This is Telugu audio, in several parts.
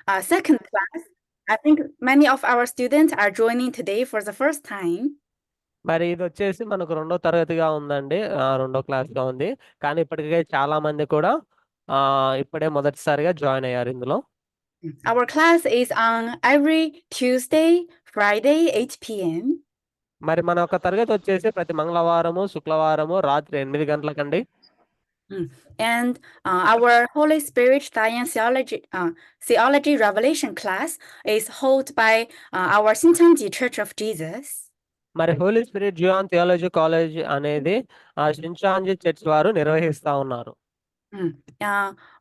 second class. I think many of our students are joining today for the first time. మరి ఇది వచ్చేసి మనకు రెండో తరగతిగా ఉందండి. రెండో క్లాస్‌గా ఉంది. కానీ ఇప్పటికే చాలా మంది కూడా ఇప్పుడే మొదటిసారిగా జాయిన్ అయ్యారు ఇందులో. Our class is on every Tuesday, Friday, 8 p.m. మరి మన యొక్క తరగతి వచ్చేసి ప్రతి మంగళవారము, శుక్రవారము రాత్రి 8 గంటలకండి. And our Holy Spirit Science Theology Revelation class is held by our Shincheonji Church of Jesus. మరి holy spirit Zion theology college అనేది షిన్షాంజీ చర్చ్ వారు నిర్వహిస్తా ఉన్నారు.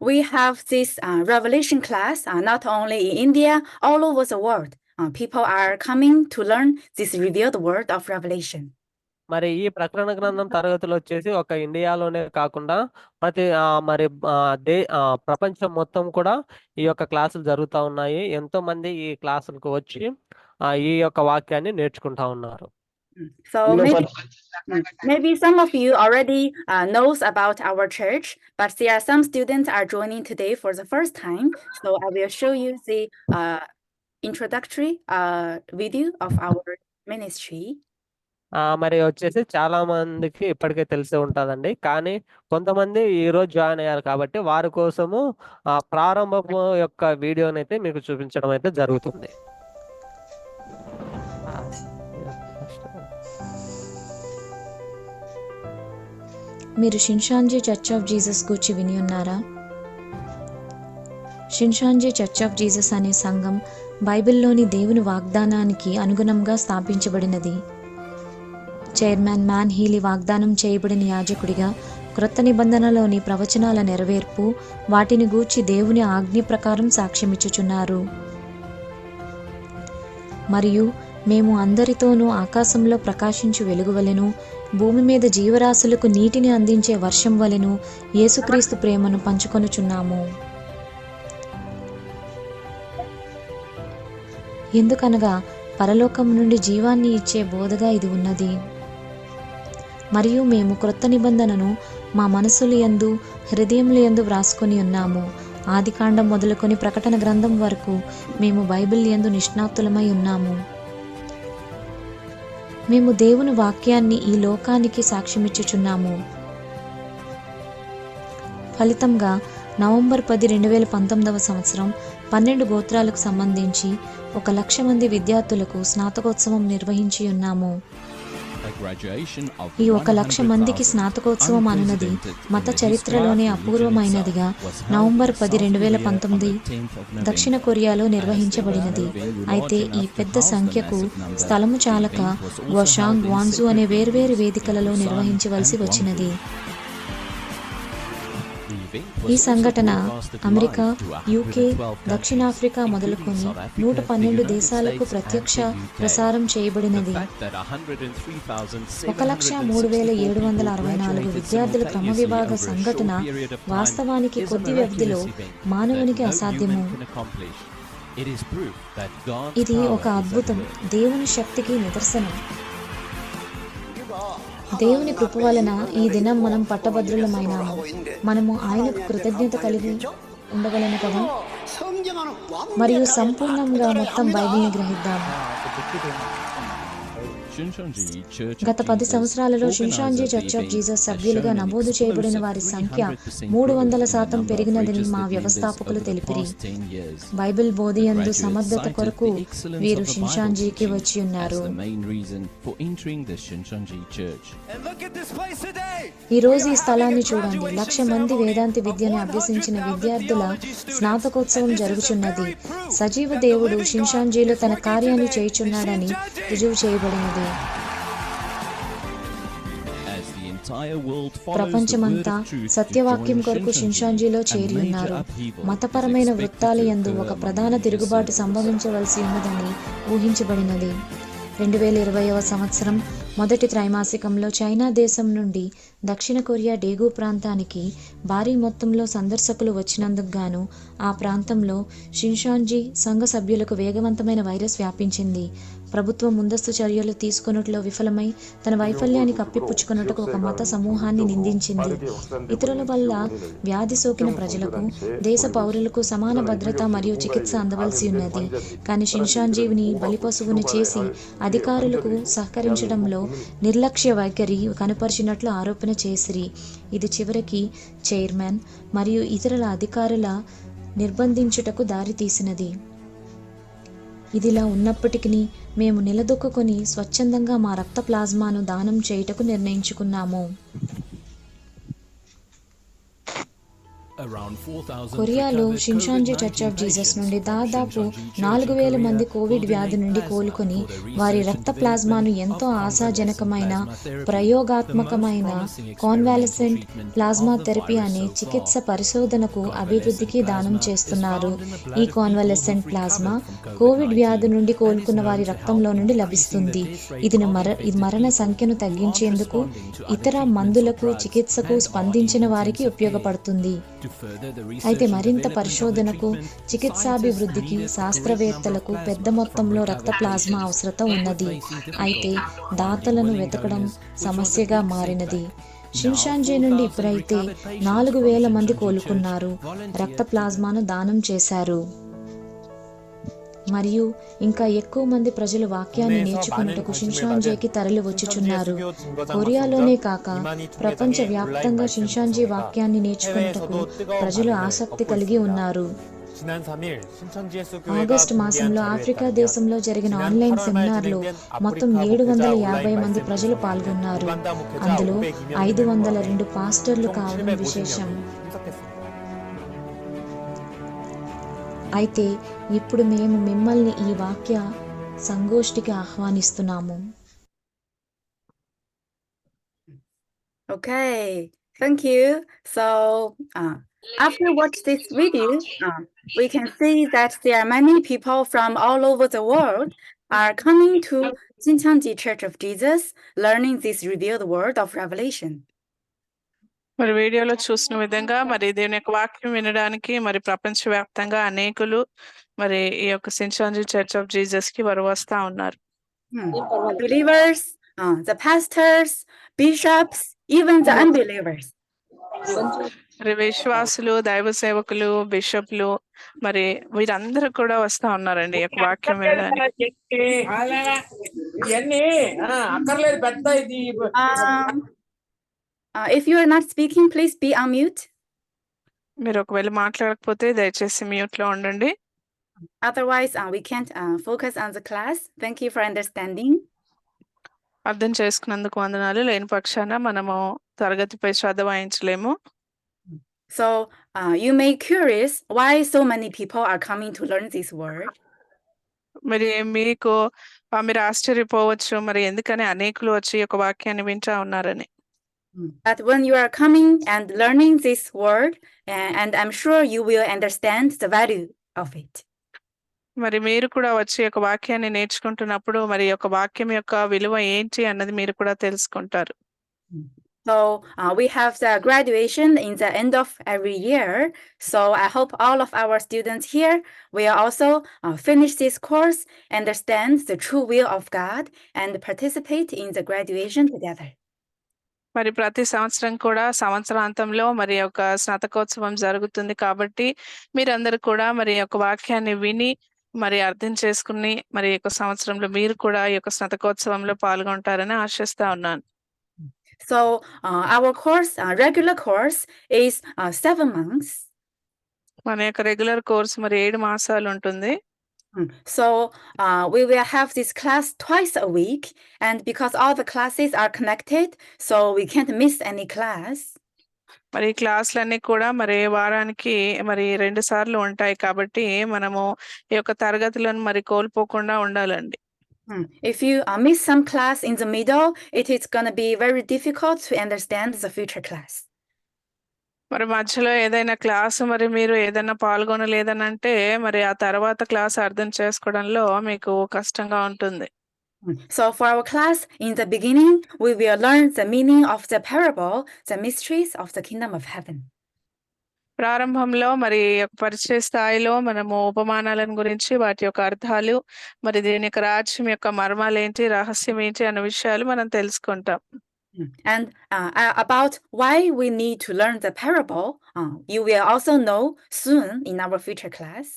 We have this revelation class not only in India, all over the world. People are coming to learn this revealed word of revelation. మరి ఈ ప్రకటన గ్రంథం తరగతులు వచ్చేసి ఒక ఇండియాలోనే కాకుండా ప్రతి ప్రపంచం మొత్తం కూడా ఈ యొక్క క్లాసులు జరుగుతూ ఉన్నాయి. ఎంతో మంది ఈ క్లాసులకు వచ్చి ఈ యొక్క వాక్యాన్ని నేర్చుకుంటా ఉన్నారు. So maybe some of you already knows about our church, but there are some students are joining today for the first time. So I will show you the introductory video of our ministry. మరి వచ్చేసి చాలా మందికి ఇప్పటికే తెలిసే ఉంటుందండి. కానీ కొంతమంది ఈ రోజు జాయిన్ అయ్యారు కాబట్టి వారి కోసము ప్రారంభము యొక్క వీడియోని అయితే మీకు చూపించడం అయితే జరుగుతుంది. మీరు షిన్షాంజీ చర్చ్ ఆఫ్ జీసస్ గురించి విని ఉన్నారా? షిన్షాంజీ చర్చ్ ఆఫ్ జీసస్ అనే సంఘం బైబిల్లోని దేవుని వాగ్దానానికి అనుగుణంగా స్థాపించబడినది. చైర్మన్ మ్యాన్ హీలీ వాగ్దానం చేయబడిన యాజకుడిగా క్రొత్త నిబంధనలోని ప్రవచనాల నెరవేర్పు, వాటిని గూర్చి దేవుని ఆజ్ఞ ప్రకారం సాక్ష్యమిచ్చుచున్నారు. మరియు మేము అందరితోనూ ఆకాశంలో ప్రకాశించు వెలుగువలెను, భూమి మీద జీవరాశులకు నీటిని అందించే వర్షం వలెను యేసుక్రీస్తు ప్రేమను పంచుకొనుచున్నాము. ఎందుకనగా పరలోకం నుండి జీవాన్ని ఇచ్చే బోధగా ఇది ఉన్నది. మరియు మేము క్రొత్త నిబంధనను మా మనసుల యందు హృదయముల యందు వ్రాసుకొని ఉన్నాము. ఆదికాండం మొదలుకొని ప్రకటన గ్రంథం వరకు మేము బైబిల్ యందు నిష్ణాతులమై ఉన్నాము. మేము దేవుని వాక్యాన్ని ఈ లోకానికి సాక్ష్యమిచ్చుచున్నాము. ఫలితంగా నవంబర్ 10, 2019 సంవత్సరం 12 గోత్రాలకు సంబంధించి 1,00,000 మంది విద్యార్థులకు స్నాతకోత్సవం నిర్వహించి ఉన్నాము. ఈ 1,00,000 మందికి స్నాతకోత్సవం అనున్నది మత చరిత్రలోనే అపూర్వమైనదిగా నవంబర్ 10, 2019 దక్షిణ కొరియాలో నిర్వహించబడినది. అయితే ఈ పెద్ద సంఖ్యకు స్థలము చాలక గ్వాషాంగ్, గ్వాన్జూ అనే వేర్వేరు వేదికలలో నిర్వహించవలసి వచ్చినది. ఈ సంఘటన అమెరికా, యూకే, దక్షిణాఫ్రికా మొదలుకొని 112 దేశాలకు ప్రత్యక్ష ప్రసారం చేయబడినది. 1,03,764 విద్యార్థుల క్రమవిభాగ సంఘటన వాస్తవానికి కొద్ది వ్యవధిలో మానవునికి అసాధ్యము. ఇది ఒక అద్భుతం, దేవుని శక్తికి నిదర్శనం. దేవుని కృప వలన ఈ దినం మనం పట్టభద్రులమైనాము. మనము ఆయనకు కృతజ్ఞత కలిగి ఉండగలను కదా. మరియు సంపూర్ణంగా మొత్తం బైబిల్ని గ్రహిద్దాము. గత 10 సంవత్సరాలలో షిన్షాంజీ చర్చ్ ఆఫ్ జీసస్ సభ్యులుగా నమోదు చేయబడిన వారి సంఖ్య 300% పెరిగినదని మా వ్యవస్థాపకులు తెలిపిరి. బైబిల్ బోధియందు సమర్థత కొరకు వీరు షిన్షాంజీకి వచ్చి ఉన్నారు. ఈ రోజు ఈ స్థలాన్ని చూడండి. 1,00,000 మంది వేదాంతి విద్యను అభ్యసించిన విద్యార్థుల స్నాతకోత్సవం జరుగుచున్నది. సజీవ దేవుడు షిన్షాంజీలో తన కార్యాన్ని చేయుచున్నాడని రుజువు చేయబడినది. ప్రపంచమంతా సత్యవాక్యం కొరకు షిన్షాంజీలో చేరి ఉన్నారు. మతపరమైన వృత్తాల యందు ఒక ప్రధాన తిరుగుబాటు సంభవించవలసి ఉన్నదని ఊహించబడినది. 2020వ సంవత్సరం మొదటి త్రైమాసికంలో చైనా దేశం నుండి దక్షిణ కొరియా డేగు ప్రాంతానికి భారీ మొత్తంలో సందర్శకులు వచ్చినందుకు గాను ఆ ప్రాంతంలో షిన్షాంజీ సంఘ సభ్యులకు వేగవంతమైన వైరస్ వ్యాపించింది. ప్రభుత్వం ముందస్తు చర్యలు తీసుకొనుటలో విఫలమై తన వైఫల్యాన్ని కప్పిపుచ్చుకొనుటకు ఒక మత సమూహాన్ని నిందించింది. ఇతరుల వల్ల వ్యాధి సోకిన ప్రజలకు, దేశ పౌరులకు సమాన భద్రత మరియు చికిత్స అందవలసి ఉన్నది. కానీ షింషాంజీని బలిపశువును చేసి అధికారులకు సహకరించడంలో నిర్లక్ష్య వైఖరి కనపరిచినట్లు ఆరోపణ చేసిరి. ఇది చివరికి చైర్మన్ మరియు ఇతరుల అధికారుల నిర్బంధించుటకు దారితీసినది. ఇదిలా ఉన్నప్పటికీ మేము నిలదొక్కుని స్వచ్ఛందంగా మా రక్త ప్లాజ్మాను దానం చేయుటకు నిర్ణయించుకున్నాము. కొరియాలో షింషాంజీ చర్చ్ ఆఫ్ జీసస్ నుండి దాదాపు 4,000 మంది కోవిడ్ వ్యాధి నుండి కోలుకొని వారి రక్త ప్లాజ్మాను ఎంతో ఆశాజనకమైన ప్రయోగాత్మకమైన కాన్వాలసెంట్ ప్లాజ్మా థెరపీ అనే చికిత్స పరిశోధనకు అభివృద్ధికి దానం చేస్తున్నారు. ఈ కాన్వాలసెంట్ ప్లాజ్మా కోవిడ్ వ్యాధి నుండి కోలుకున్న వారి రక్తంలో నుండి లభిస్తుంది. ఇది మరణ సంఖ్యను తగ్గించేందుకు, ఇతర మందులకు చికిత్సకు స్పందించిన వారికి ఉపయోగపడుతుంది. అయితే మరింత పరిశోధనకు, చికిత్సాభివృద్ధికి శాస్త్రవేత్తలకు పెద్ద మొత్తంలో రక్త ప్లాజ్మా అవసరత ఉన్నది. అయితే దాతలను వెతకడం సమస్యగా మారినది. షింషాంజీ నుండి ఇప్పుడైతే 4,000 మంది కోలుకున్నారు, రక్త ప్లాజ్మాను దానం చేశారు. మరియు ఇంకా ఎక్కువ మంది ప్రజలు వాక్యాన్ని నేర్చుకున్నటకు షింషాంజీకి తరలి వచ్చుచున్నారు. కొరియాలోనే కాక ప్రపంచ వ్యాప్తంగా షింషాంజీ వాక్యాన్ని నేర్చుకున్నటకు ప్రజలు ఆసక్తి కలిగి ఉన్నారు. ఆగస్టు మాసంలో ఆఫ్రికా దేశంలో జరిగిన ఆన్లైన్ సెమినార్లో మొత్తం 750 మంది ప్రజలు పాల్గొన్నారు. అందులో 502 పాస్టర్లు కావడం విశేషం. అయితే ఇప్పుడు మేము మిమ్మల్ని ఈ వాక్య సంగోష్ఠికి ఆహ్వానిస్తున్నాము. Okay, thank you. So after watch this video, we can see that there are many people from all over the world are coming to Jinchangji Church of Jesus, learning this revealed word of revelation. మరి వీడియోలో చూసిన విధంగా మరి దేవుని యొక్క వాక్యం వినడానికి మరి ప్రపంచవ్యాప్తంగా అనేకులు మరి ఈ యొక్క షింషాంజీ చర్చ్ ఆఫ్ జీసస్ కి వారు వస్తా ఉన్నారు. The believers, the pastors, bishops, even the unbelievers. మరి విశ్వాసులు, దైవ సేవకులు, బిషప్లు మరి వీరందరూ కూడా వస్తా ఉన్నారండి ఈ యొక్క వాక్యం వినడానికి. If you are not speaking, please be on mute. మీరు ఒకవేళ మాట్లాడకపోతే దయచేసి మ్యూట్ లో ఉండండి. Otherwise, we can't focus on the class. Thank you for understanding. అర్థం చేసుకున్నందుకు వందనాలు. లేని పక్షాన మనము తరగతిపై శ్రద్ధ వహించలేము. So you may curious why so many people are coming to learn this word. మరి మీరు ఆశ్చర్యపోవచ్చు, మరి ఎందుకని అనేకులు వచ్చి ఒక వాక్యాన్ని వింటా ఉన్నారని. But when you are coming and learning this word, and I'm sure you will understand the value of it. మరి మీరు కూడా వచ్చి ఒక వాక్యాన్ని నేర్చుకుంటున్నప్పుడు మరి ఒక వాక్యం యొక్క విలువ ఏంటి అన్నది మీరు కూడా తెలుసుకుంటారు. So we have the graduation in the end of every year. So I hope all of our students here will also finish this course, understand the true will of God, and participate in the graduation together. మరి ప్రతి సంవత్సరం కూడా సంవత్సరాంతంలో మరి ఒక స్నాతకోత్సవం జరుగుతుంది కాబట్టి మీరందరూ కూడా మరి ఒక వాక్యాన్ని విని మరి అర్థం చేసుకుని మరి యొక్క సంవత్సరంలో మీరు కూడా ఈ యొక్క స్నాతకోత్సవంలో పాల్గొంటారని ఆశిస్తా ఉన్నాను. So our course, regular course, is 7 months. మన యొక్క రెగ్యులర్ కోర్స్ మరి 7 మాసాలు ఉంటుంది. So we will have this class twice a week, and because all the classes are connected, so we can't miss any class. మరి క్లాసులన్నీ కూడా మరి వారానికి మరి 2 సార్లు ఉంటాయి కాబట్టి మనము ఈ యొక్క తరగతులను మరి కోల్పోకుండా ఉండాలండి. If you miss some class in the middle, it is going to be very difficult to understand the future class. మరి మధ్యలో ఏదైనా క్లాసు మరి మీరు ఏదైనా పాల్గొనలేదనంటే మరి ఆ తర్వాత క్లాస్ అర్థం చేసుకోవడంలో మీకు కష్టంగా ఉంటుంది. So for our class, in the beginning, we will learn the meaning of the parable, the mysteries of the kingdom of heaven. ప్రారంభంలో మరి పరిచయ స్థాయిలో మనము ఉపమానాలను గురించి వాటి యొక్క అర్థాలు మరి దీని యొక్క రాజ్యం యొక్క మర్మాలేంటి రహస్యం ఏంటి అన్న విషయాలు మనం తెలుసుకుంటాం. And about why we need to learn the parable, you will also know soon in our future class.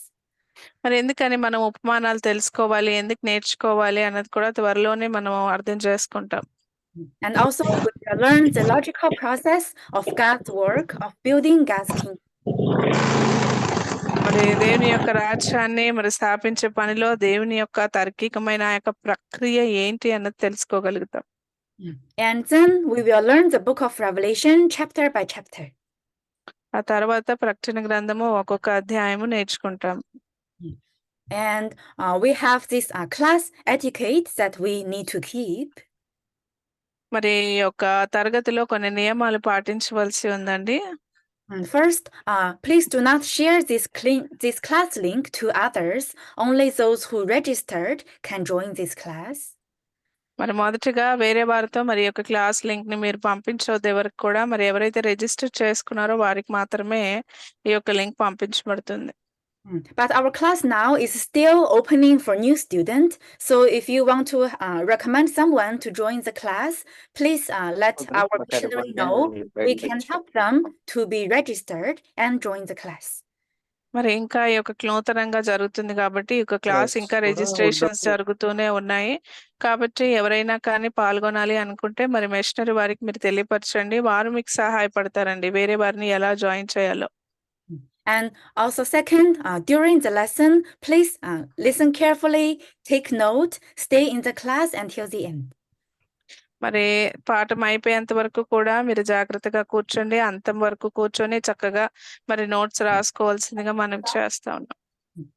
మరి ఎందుకని మనం ఉపమానాలు తెలుసుకోవాలి, ఎందుకు నేర్చుకోవాలి అన్నది కూడా త్వరలోనే మనం అర్థం చేసుకుంటాం. And also we will learn the logical process of God's work of building God's kingdom. మరి దేవుని యొక్క రాజ్యాన్ని మరి స్థాపించే పనిలో దేవుని యొక్క తార్కికమైన ఆ యొక్క ప్రక్రియ ఏంటి అన్నది తెలుసుకోగలుగుతాం. And then we will learn the book of Revelation chapter by chapter. ఆ తర్వాత ప్రకటన గ్రంథము ఒక్కొక్క అధ్యాయము నేర్చుకుంటాం. And we have this class etiquette that we need to keep. మరి ఈ యొక్క తరగతిలో కొన్ని నియమాలు పాటించవలసి ఉందండి. First, please do not share this class link to others. Only those who registered can join this class. మరి మొదటిగా వేరే వారితో మరి యొక్క క్లాస్ లింక్ ని మీరు పంపించవద్దు ఎవరికి కూడా. మరి ఎవరైతే రిజిస్టర్ చేసుకున్నారో వారికి మాత్రమే ఈ యొక్క link పంపించబడుతుంది. But our class now is still opening for new students. So if you want to recommend someone to join the class, please let our missionary know. We can help them to be registered and join the class. మరి ఇంకా ఈ యొక్క నూతనంగా జరుగుతుంది కాబట్టి ఈ యొక్క క్లాస్ ఇంకా రిజిస్ట్రేషన్స్ జరుగుతూనే ఉన్నాయి. కాబట్టి ఎవరైనా కానీ పాల్గొనాలి అనుకుంటే మరి మిషనరీ వారికి మీరు తెలియపరచండి. వారు మీకు సహాయపడతారండి వేరే వారిని ఎలా జాయిన్ చేయాలో. And also second, during the lesson, please listen carefully, take note, stay in the class until the end. మరి పాఠం అయిపోయేంత వరకు కూడా మీరు జాగ్రత్తగా కూర్చోండి. అంతం వరకు కూర్చొని చక్కగా మరి నోట్స్ రాసుకోవాల్సిందిగా మనం చేస్తా ఉన్నాం.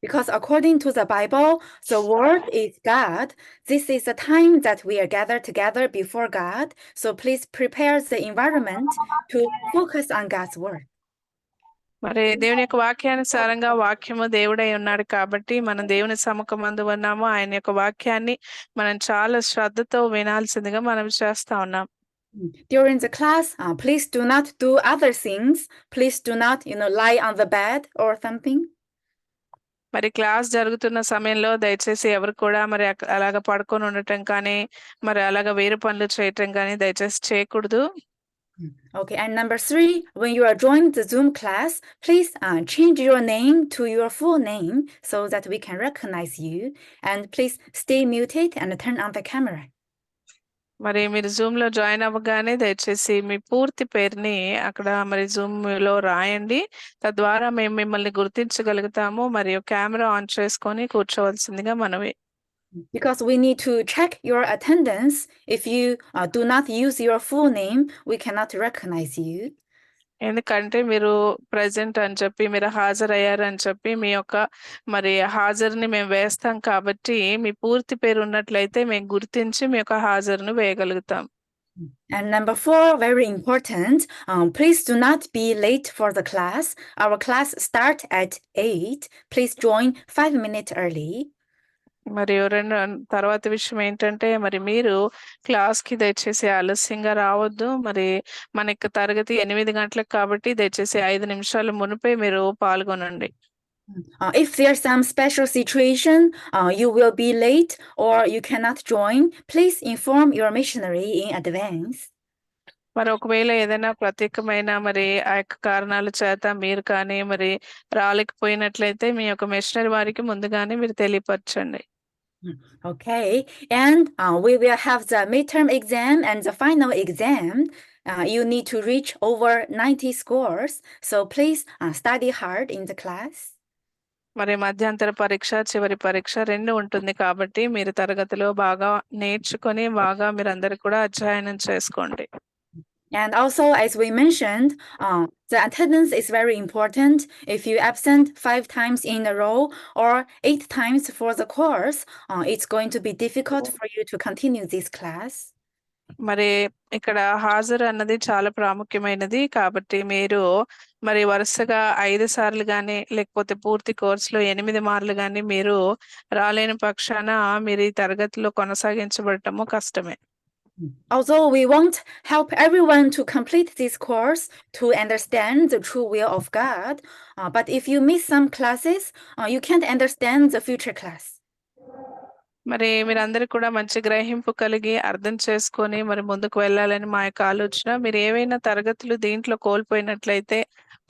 Because according to the Bible, the word is God. This is the time that we are gathered together before God. So please prepare the environment to focus on God's word. మరి దేవుని యొక్క వాక్యానుసారంగా వాక్యము దేవుడై ఉన్నాడు కాబట్టి మనం దేవుని సముఖమందు ఉన్నాము. ఆయన యొక్క వాక్యాన్ని మనం చాలా శ్రద్ధతో వినాల్సిందిగా మనం చేస్తా ఉన్నాం. During the class, please do not do other things. Please do not, lie on the bed or something. మరి క్లాస్ జరుగుతున్న సమయంలో దయచేసి ఎవరు కూడా మరి అలాగ పడుకొని ఉండటం కానీ మరి అలాగ వేరే పనులు చేయటం కానీ దయచేసి చేయకూడదు. Okay, and number 3, when you are joining the Zoom class, please change your name to your full name so that we can recognize you. And please stay muted and turn on the camera. మరి మీరు జూమ్ లో జాయిన్ అవ్వగానే దయచేసి మీ పూర్తి పేరుని అక్కడ మరి జూమ్ లో రాయండి. తద్వారా మేము మిమ్మల్ని గుర్తించగలుగుతాము. మరియు కెమెరా ఆన్ చేసుకొని కూర్చోవలసిందిగా మనవి. Because we need to check your attendance. If you do not use your full name, we cannot recognize you. ఎందుకంటే మీరు ప్రెజెంట్ అని చెప్పి మీరు హాజరయ్యారు అని చెప్పి మీ యొక్క మరి హాజరుని మేము వేస్తాం కాబట్టి మీ పూర్తి పేరు ఉన్నట్లయితే మేము గుర్తించి మీ యొక్క హాజరును వేయగలుగుతాం. And number 4, very important, please do not be late for the class. Our class start at 8. Please join 5 minutes early. మరి తర్వాత విషయం ఏంటంటే మరి మీరు క్లాస్ కి దయచేసి ఆలస్యంగా రావద్దు. మరి మనకి తరగతి 8 గంటలకు కాబట్టి దయచేసి 5 నిమిషాల మునిపే మీరు పాల్గొనండి. If there's some special situation, you will be late or you cannot join, please inform your missionary in advance. మరి ఒకవేళ ఏదైనా ప్రత్యేకమైన మరి ఆ యొక్క కారణాల చేత మీరు కానీ మరి రాలేకపోయినట్లయితే మీ యొక్క మిషనరీ వారికి ముందుగానే మీరు తెలియపరచండి. Okay, and we will have the midterm exam and the final exam. You need to reach over 90 scores, so please study hard in the class. మరి మధ్యంతర పరీక్ష చివరి పరీక్ష 2 ఉంటుంది కాబట్టి మీరు తరగతిలో బాగా నేర్చుకొని బాగా మీరందరూ కూడా అధ్యయనం చేసుకోండి. And also, as we mentioned, the attendance is very important. If you absent 5 times in a row or 8 times for the course, it's going to be difficult for you to continue this class. మరి ఇక్కడ హాజరు అన్నది చాలా ప్రాముఖ్యమైనది కాబట్టి మీరు మరి వరుసగా 5 సార్లు గానీ లేకపోతే పూర్తి కోర్సులో 8 మార్లు గానీ మీరు రాలేని పక్షాన మీరు ఈ తరగతిలో కొనసాగించబడటము కష్టమే. Although we won't help everyone to complete this course to understand the true will of God, but if you miss some classes, you can't understand the future class. మరి మీరందరూ కూడా మంచి గ్రహింపు కలిగి అర్థం చేసుకొని మరి ముందుకు వెళ్ళాలని మా యొక్క ఆలోచన. మీరు ఏవైనా తరగతులు దీంట్లో కోల్పోయినట్లయితే,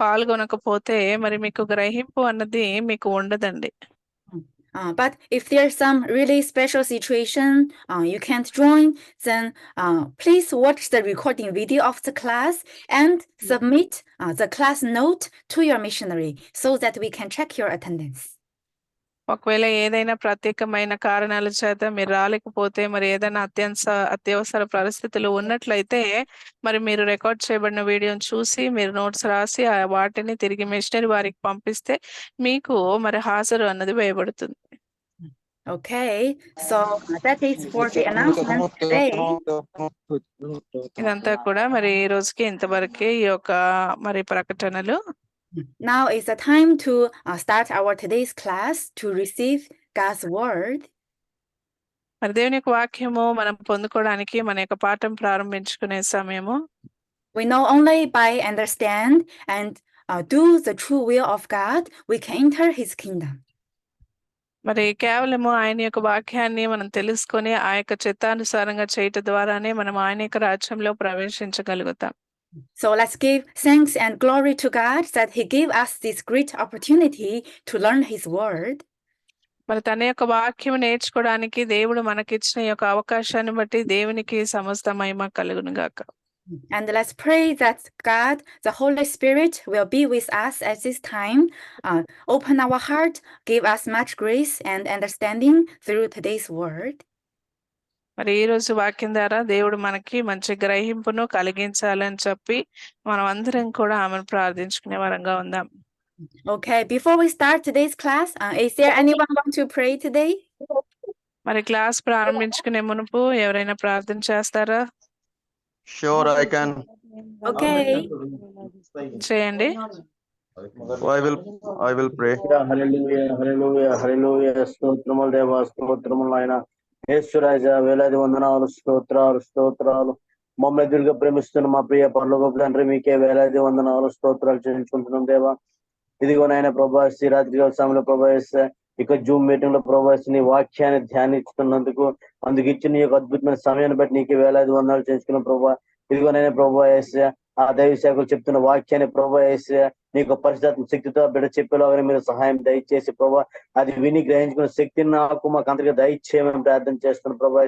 పాల్గొనకపోతే మరి మీకు గ్రహింపు అన్నది మీకు ఉండదండి. But if there's some really special situation you can't join, then please watch the recording video of the class and submit the class note to your missionary so that we can check your attendance. ఒకవేళ ఏదైనా ప్రత్యేకమైన కారణాల చేత మీరు రాలేకపోతే, మరి ఏదైనా అత్యవసర పరిస్థితులు ఉన్నట్లయితే, మరి మీరు రికార్డ్ చేయబడిన వీడియోని చూసి మీరు నోట్స్ రాసి వాటిని తిరిగి మిషనరీ వారికి పంపిస్తే మీకు మరి హాజరు అన్నది వేయబడుతుంది. Okay, so that is for the announcement today. ఇదంతా కూడా మరి ఈ రోజుకి ఇంతవరకే ఈ యొక్క మరి ప్రకటనలు. Now is the time to start our today's class to receive God's word. మరి దేవుని యొక్క వాక్యము మనం పొందుకోవడానికి మన యొక్క పాఠం ప్రారంభించుకునే సమయము. We know only by understand and do the true will of God we can enter His kingdom. మరి కేవలము ఆయన యొక్క వాక్యాన్ని మనం తెలుసుకొని ఆ యొక్క చిత్తానుసారంగా చేయటం ద్వారానే మనం ఆయన యొక్క రాజ్యంలో ప్రవేశించగలుగుతాం. So let's give thanks and glory to God that He gave us this great opportunity to learn His word. మరి తన యొక్క వాక్యం నేర్చుకోవడానికి దేవుడు మనకిచ్చిన యొక్క అవకాశాన్ని బట్టి దేవునికి సమస్త మహిమ కలుగును గాక. And let's pray that God, the Holy Spirit, will be with us at this time. Open our heart, give us much grace and understanding through today's word. మరి ఈ రోజు వాక్యం ద్వారా దేవుడు మనకి మంచి గ్రహింపును కలిగించాలని చెప్పి మనం అందరం కూడా ఆమెను ప్రార్థించుకునే వరంగా ఉందాం. Okay, before we start today's class, is there anyone want to pray today? మరి క్లాస్ ప్రారంభించుకునే మునుపు ఎవరైనా ప్రార్థన చేస్తారా? Sure, I can. Okay. చేయండి. I will pray. హల్లెలూయా హల్లెలూయా హల్లెలూయా స్తోత్రములు దేవా స్తోత్రములు నాయన యేసురాజా వేలాది వందనాలు స్తోత్రాలు మమ్మల్ని ఎదురుగా ప్రేమిస్తున్న మా ప్రియ పరలోకపు తండ్రి మీకే వేలాది వందనాలు స్తోత్రాలు చెల్లించుకుంటున్నాం దేవా. ఇదిగో నాయన ప్రభా రాత్రి సమయంలో ప్రభా ఇక జూమ్ మీటింగ్ లో ప్రభా నీ వాక్యాన్ని ధ్యానిస్తున్నందుకు అందుకు ఇచ్చిన నీ యొక్క అద్భుతమైన సమయాన్ని బట్టి నీకు వేలాది వందనాలు చేసుకున్నాం ప్రభా. ఇదిగో నాయన ప్రభా ఆ దైవ సేవకులు చెప్తున్న వాక్యాన్ని ప్రభా నీకు పరిశుద్ధాత్మ శక్తితో బిడ్డ చెప్పేలాగానే మీరు సహాయం దయచేసి ప్రభా అది విని గ్రహించుకున్న శక్తిని నాకు మాకు అందరికీ దయచేయమని ప్రార్థన చేస్తున్నాను ప్రభా.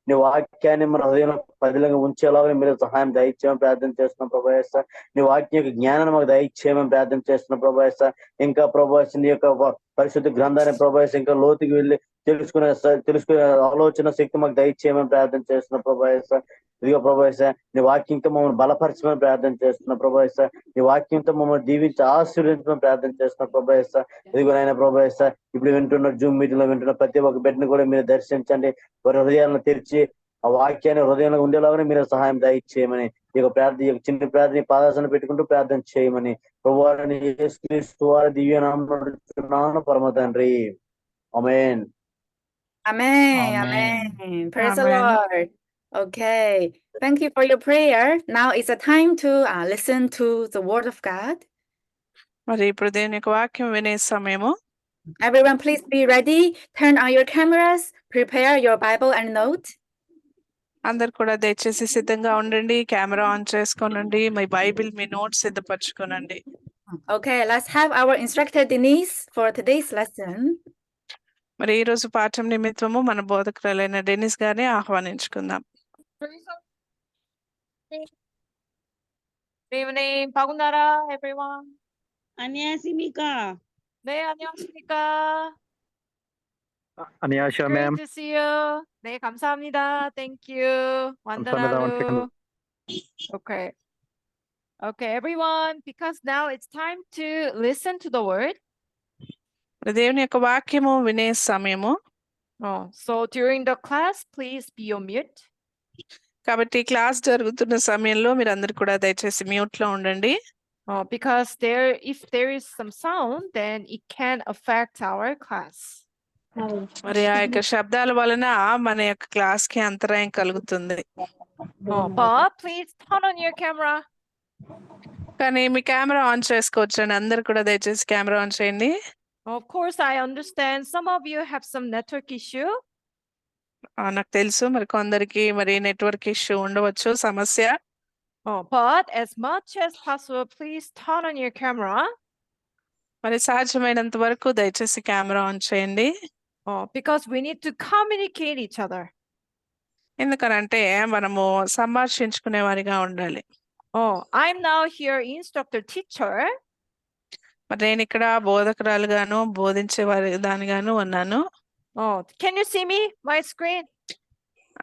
నీ వాక్యాన్ని మన హృదయంలో పదిలంగా ఉంచేలాగానే మీరు సహాయం దయచేయమని ప్రార్థన చేస్తున్నాం ప్రభా. నీ వాక్యం యొక్క జ్ఞానాన్ని మాకు దయచేయమని ప్రార్థన చేస్తున్నాం ప్రభా. ఇంకా ప్రభా నీ యొక్క పరిశుద్ధ గ్రంథాన్ని ప్రభా ఇంకా లోతుకి వెళ్ళి తెలుసుకునే ఆలోచన శక్తి మాకు దయచేయమని ప్రార్థన చేస్తున్నాం ప్రభా. ఇదిగో ప్రభా నీ వాక్యంతో మమ్మల్ని బలపరచమని ప్రార్థన చేస్తున్నాం ప్రభా. నీ వాక్యంతో మమ్మల్ని దీవించి ఆశీర్వదించమని ప్రార్థన చేస్తున్నాం ప్రభా. ఇదిగో నాయన ప్రభా ఇప్పుడు వింటున్న జూమ్ మీటింగ్ లో వింటున్న ప్రతి ఒక్క బిడ్డను కూడా మీరు దర్శించండి. వారి హృదయాలను తెరిచి ఆ వాక్యాన్ని హృదయంలో ఉండేలాగానే మీరు సహాయం దయచేయమని ఈ యొక్క చిన్న ప్రార్థన పాదాసన పెట్టుకుంటూ ప్రార్థన చేయమని ప్రభువారిని యేసుక్రీస్తు వారి దివ్యనామమున పరమ తండ్రి. ఆమేన్. Amen. Praise the Lord. Okay, thank you for your prayer. Now it's a time to listen to the word of God. మరి ఇప్పుడు దేవుని యొక్క వాక్యం వినే సమయము. Everyone, please be ready. Turn on your cameras. Prepare your Bible and note. అందరు కూడా దయచేసి సిద్ధంగా ఉండండి. కెమెరా ఆన్ చేసుకోనండి. మీ బైబిల్ మీ నోట్స్ సిద్ధపరచుకోనండి. Okay, let's have our instructor Denise for today's lesson. మరి ఈ రోజు పాఠం నిమిత్తము మన బోధకురాలైన డెనిస్ గారిని ఆహ్వానించుకుందాం. Good evening. 바구나라 everyone. 안녕하십니까? 네, 안녕하십니까? 안녕하세요, Great ma'am. to see you. 네, 감사합니다. Thank you. 감사합니다. 완다나루. Okay. Okay, everyone, because now it's time to listen to the word. దేవుని యొక్క వాక్యము వినే సమయము. So during the class, please be on mute. కాబట్టి క్లాస్ జరుగుతున్న సమయంలో మీరు అందరు కూడా దయచేసి మ్యూట్ లో ఉండండి. Because if there is some sound, then it can affect our class. మరి ఆ యొక్క శబ్దాల వలన మన యొక్క క్లాస్ కి అంతరాయం కలుగుతుంది. But please turn on your camera. కానీ మీ కెమెరా ఆన్ చేసుకోవచ్చండి. అందరు కూడా దయచేసి కెమెరా ఆన్ చేయండి. Of course, I understand some of you have some network issue. నాకు తెలుసు మరి కొందరికి మరి నెట్వర్క్ ఇష్యూ ఉండవచ్చు, సమస్య. But as much as possible, please turn on your camera. మరి సాధ్యమైనంత వరకు దయచేసి కెమెరా ఆన్ చేయండి. Because we need to communicate each other. ఎందుకనంటే మనము సంభాషించుకునే వారిగా ఉండాలి. I'm now here instructor teacher. మరి నేను ఇక్కడ బోధకురాలుగాను బోధించే వారి దానిగాను ఉన్నాను. Can you see me? My screen?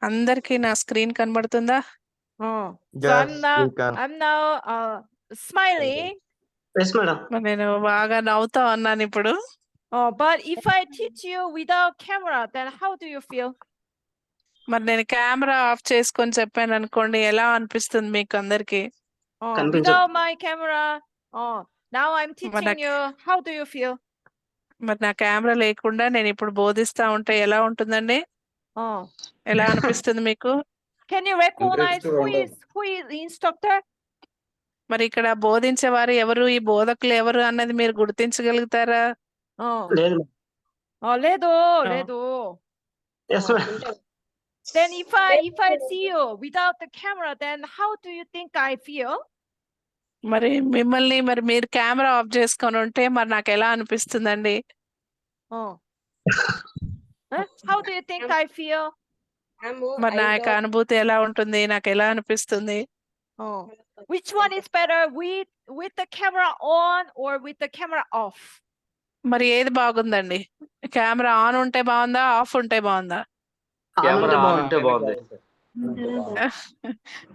అందరికి నా స్క్రీన్ కనబడుతుందా? So I'm now smiling. Yes madam. మరి నేను బాగా నవ్వుతా ఉన్నాను ఇప్పుడు. But if I teach you without camera, then how do you feel? మరి నేను కెమెరా ఆఫ్ చేసుకొని చెప్పాను అనుకోండి, ఎలా అనిపిస్తుంది మీకు అందరికి? Without my camera, now I'm teaching you, how do you feel? మరి నా కెమెరా లేకుండా నేను ఇప్పుడు బోధిస్తా ఉంటే ఎలా ఉంటుందండి? ఎలా అనిపిస్తుంది మీకు? Can you recognize who is the instructor? మరి ఇక్కడ బోధించేవారు ఎవరు, ఈ బోధకులు ఎవరు అన్నది మీరు గుర్తించగలుగుతారా? లేదు. లేదు. Yes madam. Then if I see you without the camera, then how do you think I feel? మరి మిమ్మల్ని మరి మీరు కెమెరా ఆఫ్ చేసుకొని ఉంటే మరి నాకు ఎలా అనిపిస్తుందండి? How do you think I feel? మరి నా యొక్క అనుభూతి ఎలా ఉంటుంది, నాకు ఎలా అనిపిస్తుంది? Which one is better, with the camera on or with the camera off? మరి ఏది బాగుందండి? కెమెరా ఆన్ ఉంటే బాగుందా, ఆఫ్ ఉంటే బాగుందా? కెమెరా ఆన్ ఉంటే బాగుంది.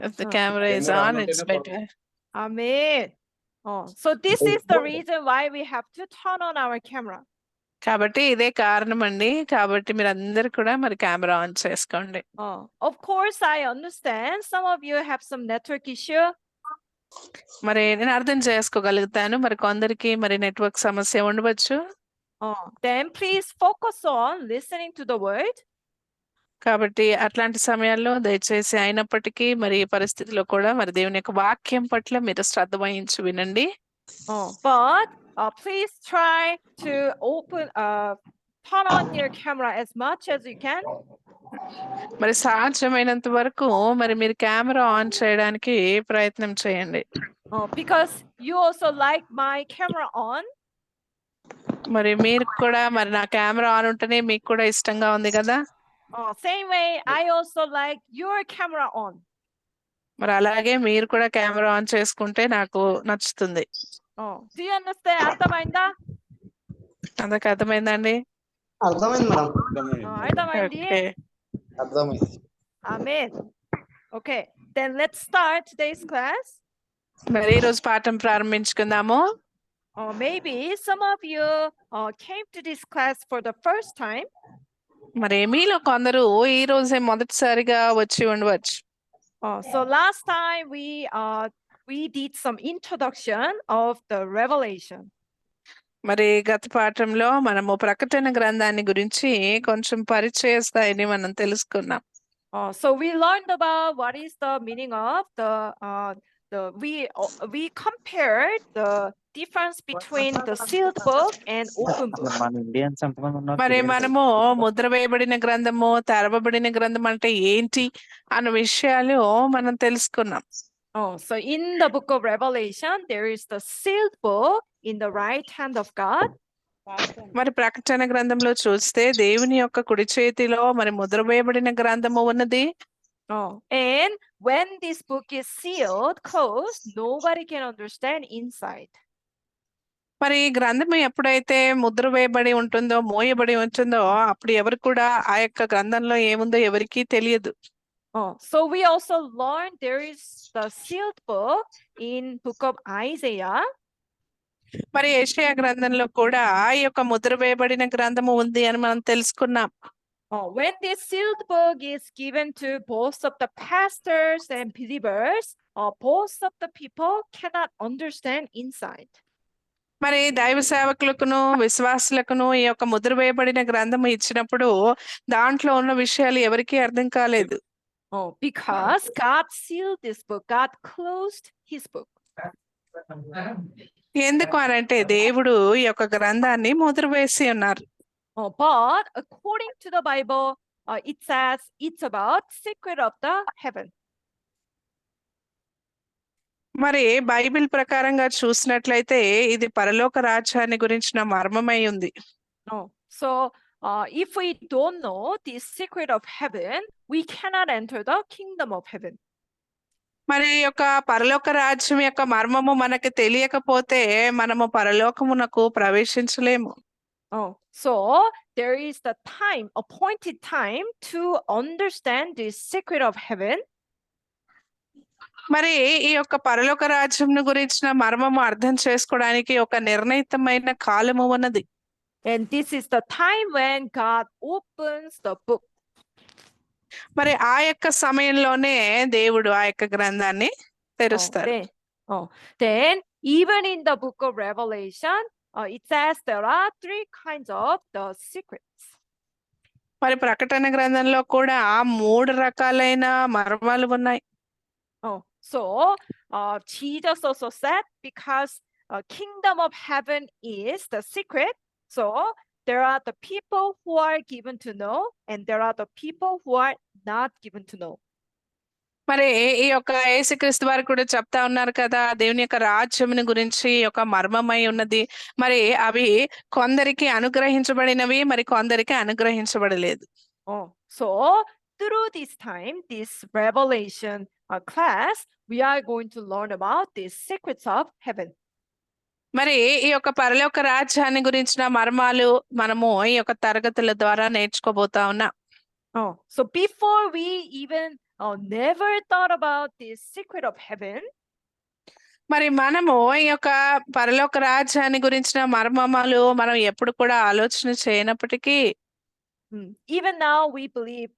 If the camera is on, it's better. Amen. So this is the reason why we have to turn on our camera. కాబట్టి ఇదే కారణం అండి. కాబట్టి మీరు అందరు కూడా మరి కెమెరా ఆన్ చేసుకోండి. Of course, I understand some of you have some network issue. మరి నేను అర్థం చేసుకోగలుగుతాను, మరి కొందరికి మరి నెట్వర్క్ సమస్య ఉండవచ్చు. Then please focus on listening to the word. కాబట్టి అట్లాంటి సమయాల్లో దయచేసి అయినప్పటికీ మరి ఈ పరిస్థితిలో కూడా మరి దేవుని యొక్క వాక్యం పట్ల మీరు శ్రద్ధ వహించి వినండి. But please try to turn on your camera as much as you can. మరి సాధ్యమైనంత వరకు మరి మీరు కెమెరా ఆన్ చేయడానికి ప్రయత్నం చేయండి. Because you also like my camera on. మరి మీరు కూడా మరి నా కెమెరా ఆన్ ఉంటేనే మీకు కూడా ఇష్టంగా ఉంది కదా? Same way, I also like your camera on. మరి అలాగే మీరు కూడా కెమెరా ఆన్ చేసుకుంటే నాకు నచ్చుతుంది. Do you understand? అర్థమైందా? అందరికి అర్థమైందండి? అర్థమైంది మేడం. అర్థమైంది. అర్థమైంది. Amen. Okay, then let's start today's class. మరి ఈ రోజు పాఠం ప్రారంభించుకుందాము. Maybe some of you came to this class for the first time. మరి మీలో కొందరు ఈ రోజే మొదటిసారిగా వచ్చి ఉండవచ్చు. So last time we did some introduction of the Revelation. మరి గత పాఠంలో మనము ప్రకటన గ్రంథాన్ని గురించి కొంచెం పరిచయ స్థాయిని మనం తెలుసుకున్నాం. So we learned about what is the meaning of we compared the difference between the sealed book and open book. మరి మనము ముద్ర వేయబడిన గ్రంథము, తెరవబడిన గ్రంథం అంటే ఏంటి అన్న విషయాలు మనం తెలుసుకున్నాం. So in the book of Revelation, there is the sealed book in the right hand of God. మరి ప్రకటన గ్రంథంలో చూస్తే దేవుని యొక్క కుడి చేతిలో మరి ముద్ర వేయబడిన గ్రంథము ఉన్నది. And when this book is sealed, closed, nobody can understand inside. మరి గ్రంథం ఎప్పుడైతే ముద్ర వేయబడి ఉంటుందో, మోయబడి ఉంటుందో, అప్పుడు ఎవరు కూడా ఆ యొక్క గ్రంథంలో ఏముందో ఎవరికీ తెలియదు. So we also learned there is the sealed book in book of Isaiah. మరి యెషయా గ్రంథంలో కూడా ఆ యొక్క ముద్ర వేయబడిన గ్రంథము ఉంది అని మనం తెలుసుకున్నాం. When this sealed book is given to both of the pastors and believers, both of the people cannot understand inside. మరి దైవ సేవకులకును విశ్వాసులకును ఈ యొక్క ముద్ర వేయబడిన గ్రంథం ఇచ్చినప్పుడు దాంట్లో ఉన్న విషయాలు ఎవరికీ అర్థం కాలేదు. Oh, because God sealed this book, God closed his book. ఎందుకు అనంటే దేవుడు ఈ యొక్క గ్రంథాన్ని ముద్ర వేసి ఉన్నారు. Oh, but according to the Bible, it says it's about secret of the heaven. మరి బైబిల్ ప్రకారంగా చూసినట్లయితే ఇది పరలోక రాజ్యాన్ని గురించిన మర్మమై ఉంది. Oh, so if we don't know the secret of heaven, we cannot enter the kingdom of heaven. మరి ఈ యొక్క పరలోక రాజ్యం యొక్క మర్మము మనకి తెలియకపోతే మనము పరలోకమునకు ప్రవేశించలేము. Oh, so there is the time, appointed time to understand the secret of heaven. మరి ఈ యొక్క పరలోక రాజ్యం గురించిన మర్మము అర్థం చేసుకోవడానికి ఒక నిర్ణయితమైన కాలము ఉన్నది. And this is the time when God opens the book. మరి ఆ యొక్క సమయంలోనే దేవుడు ఆ యొక్క గ్రంథాన్ని తెరుస్తారు. Then even in the book of Revelation, it says there are 3 kinds of the secrets. మరి ప్రకటన గ్రంథంలో కూడా 3 రకాలైన మర్మాలు ఉన్నాయి. So Jesus also said, because kingdom of heaven is the secret, so there are the people who are given to know and there are the people who are not given to know. మరి ఈ యొక్క యేసుక్రీస్తు వారు కూడా చెప్తా ఉన్నారు కదా, దేవుని యొక్క రాజ్యముని గురించి ఒక మర్మమై ఉన్నది. మరి అవి కొందరికి అనుగ్రహించబడినవి, మరి కొందరికి అనుగ్రహించబడలేదు. So through this time, this revelation class, we are going to learn about the secrets of heaven. మరి ఈ యొక్క పరలోక రాజ్యాన్ని గురించిన మర్మాలు మనము ఈ యొక్క తరగతుల ద్వారా నేర్చుకోబోతా ఉన్నాం. So before we even never thought about the secret of heaven, మరి మనము ఈ యొక్క పరలోక రాజ్యాన్ని గురించిన మర్మాలు మనం ఎప్పుడు కూడా ఆలోచన చేయనప్పటికీ even now we believe,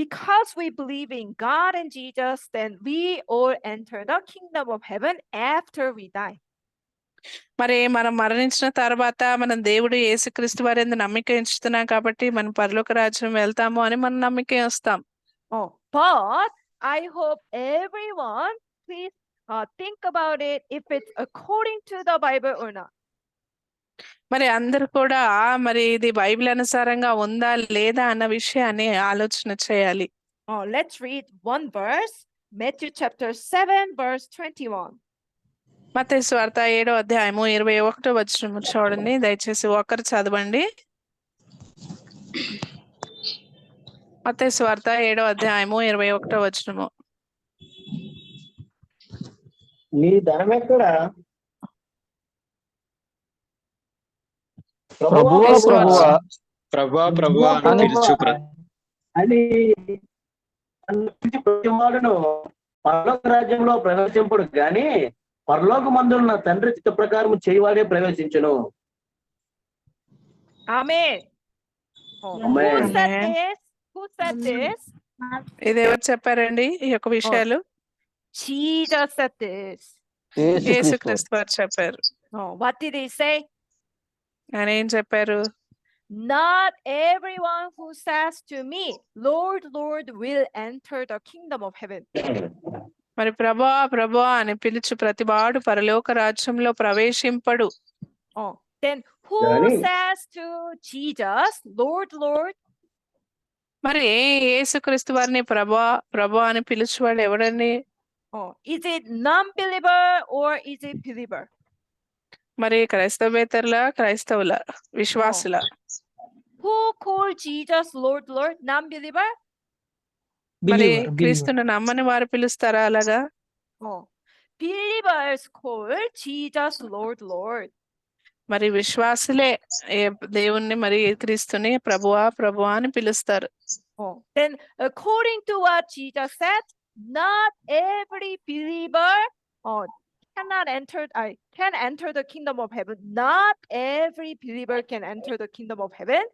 because we believe in God and Jesus, then we all enter the kingdom of heaven after we die. మరి మనం మరణించిన తర్వాత మనం దేవుడు యేసుక్రీస్తు వారి యందు నమ్మిక ఉంచుతున్నాం కాబట్టి మనం పరలోక రాజ్యం వెళ్తాము అని మనం నమ్మిక వస్తాం. But I hope everyone please think about it, if it's according to the Bible or not. మరి అందరూ కూడా మరి ఇది బైబిల్ అనుసారంగా ఉందా లేదా అన్న విషయాన్ని ఆలోచన చేయాలి. Let's read one verse, Matthew chapter 7 verse 21. మత్తయి సువార్త 7వ అధ్యాయము 21వ వచనము చూడండి. దయచేసి ఒకరు చదవండి. మత్తయి సువార్త 7వ అధ్యాయము 21వ వచనము. నీ ధనం ఎక్కడా? ప్రభువా అని పిలుచు అని ప్రతి వాడును పరలోక రాజ్యంలో ప్రవేశింపుడు గాని పరలోక మందున్న తండ్రి చిత్త ప్రకారం చేయవాడే ప్రవేశించును. Amen. Amen. Who said this? Who said this? ఇది ఎవరు చెప్పారండి ఈ యొక్క విషయాలు? Jesus said this. యేసుక్రీస్తు వారు చెప్పారు. What did he say? ఆయన ఏం చెప్పారు? Not everyone who says to me, Lord, Lord, will enter the kingdom of heaven. మరి ప్రభువా ప్రభువా అని పిలుచు ప్రతివాడు పరలోక రాజ్యంలో ప్రవేశింపడు. Then who says to Jesus, Lord, Lord? మరి యేసుక్రీస్తు వారిని ప్రభువా ప్రభువా అని పిలుచువాడు ఎవడండి? Is it non-believer or is it believer? మరి క్రైస్తవేతరుల క్రైస్తవుల విశ్వాసుల? Who called Jesus Lord, Lord? Non-believer? మరి క్రీస్తును నమ్మని వారు పిలుస్తారా అలాగా? Believers call Jesus Lord, Lord. మరి విశ్వాసులే దేవుణ్ణి మరి క్రీస్తుని ప్రభువా ప్రభువా అని పిలుస్తారు. Then according to what Jesus said, not every believer can enter the kingdom of heaven. Not every believer can enter the kingdom of heaven.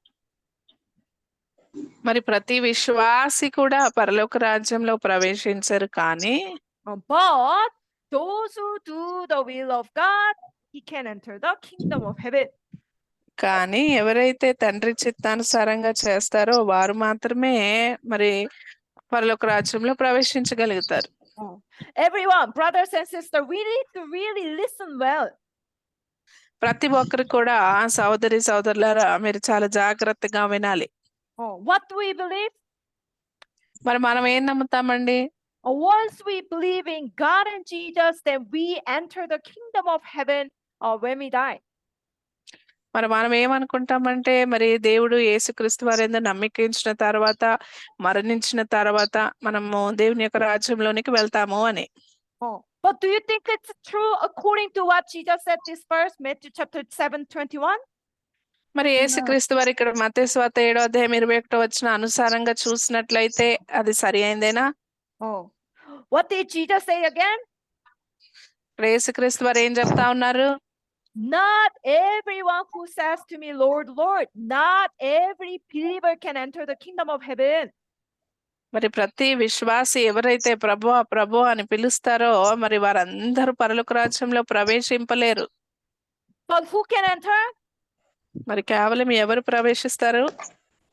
మరి ప్రతి విశ్వాసి కూడా పరలోక రాజ్యంలో ప్రవేశించరు, కానీ But those who do the will of God he can enter the kingdom of heaven. కానీ ఎవరైతే తండ్రి చిత్తానుసారంగా చేస్తారో వారు మాత్రమే మరి పరలోక రాజ్యంలో ప్రవేశించగలుగుతారు. Everyone, brothers and sisters, we need to really listen well. ప్రతి ఒక్కరు కూడా సోదరి సోదరులారా మీరు చాలా జాగ్రత్తగా వినాలి. What do we believe? మరి మనం ఏం నమ్ముతామండి? Once we believe in God and Jesus, then we enter the kingdom of heaven when we die. మరి మనం ఏమనుకుంటామంటే మరి దేవుడు యేసుక్రీస్తు వారిని నమ్మికించిన తర్వాత మరణించిన తర్వాత మనము దేవుని యొక్క రాజ్యంలోనికి వెళ్తాము అని. But do you think it's true according to what Jesus said this verse, Matthew chapter 7:21? మరి యేసుక్రీస్తు వారు ఇక్కడ మత్తయి సువార్త 7:21 అనుసారంగా చూసినట్లయితే అది సరి అయిందేనా? What did Jesus say again? యేసుక్రీస్తు వారు ఏం చెప్తా ఉన్నారు? Not everyone who says to me, Lord, Lord, not every believer can enter the kingdom of heaven. మరి ప్రతి విశ్వాసి ఎవరైతే ప్రభువా ప్రభు అని పిలుస్తారో మరి వారందరూ పరలోక రాజ్యంలో ప్రవేశింపలేరు. But who can enter? మరి కేవలం ఎవరు ప్రవేశిస్తారు?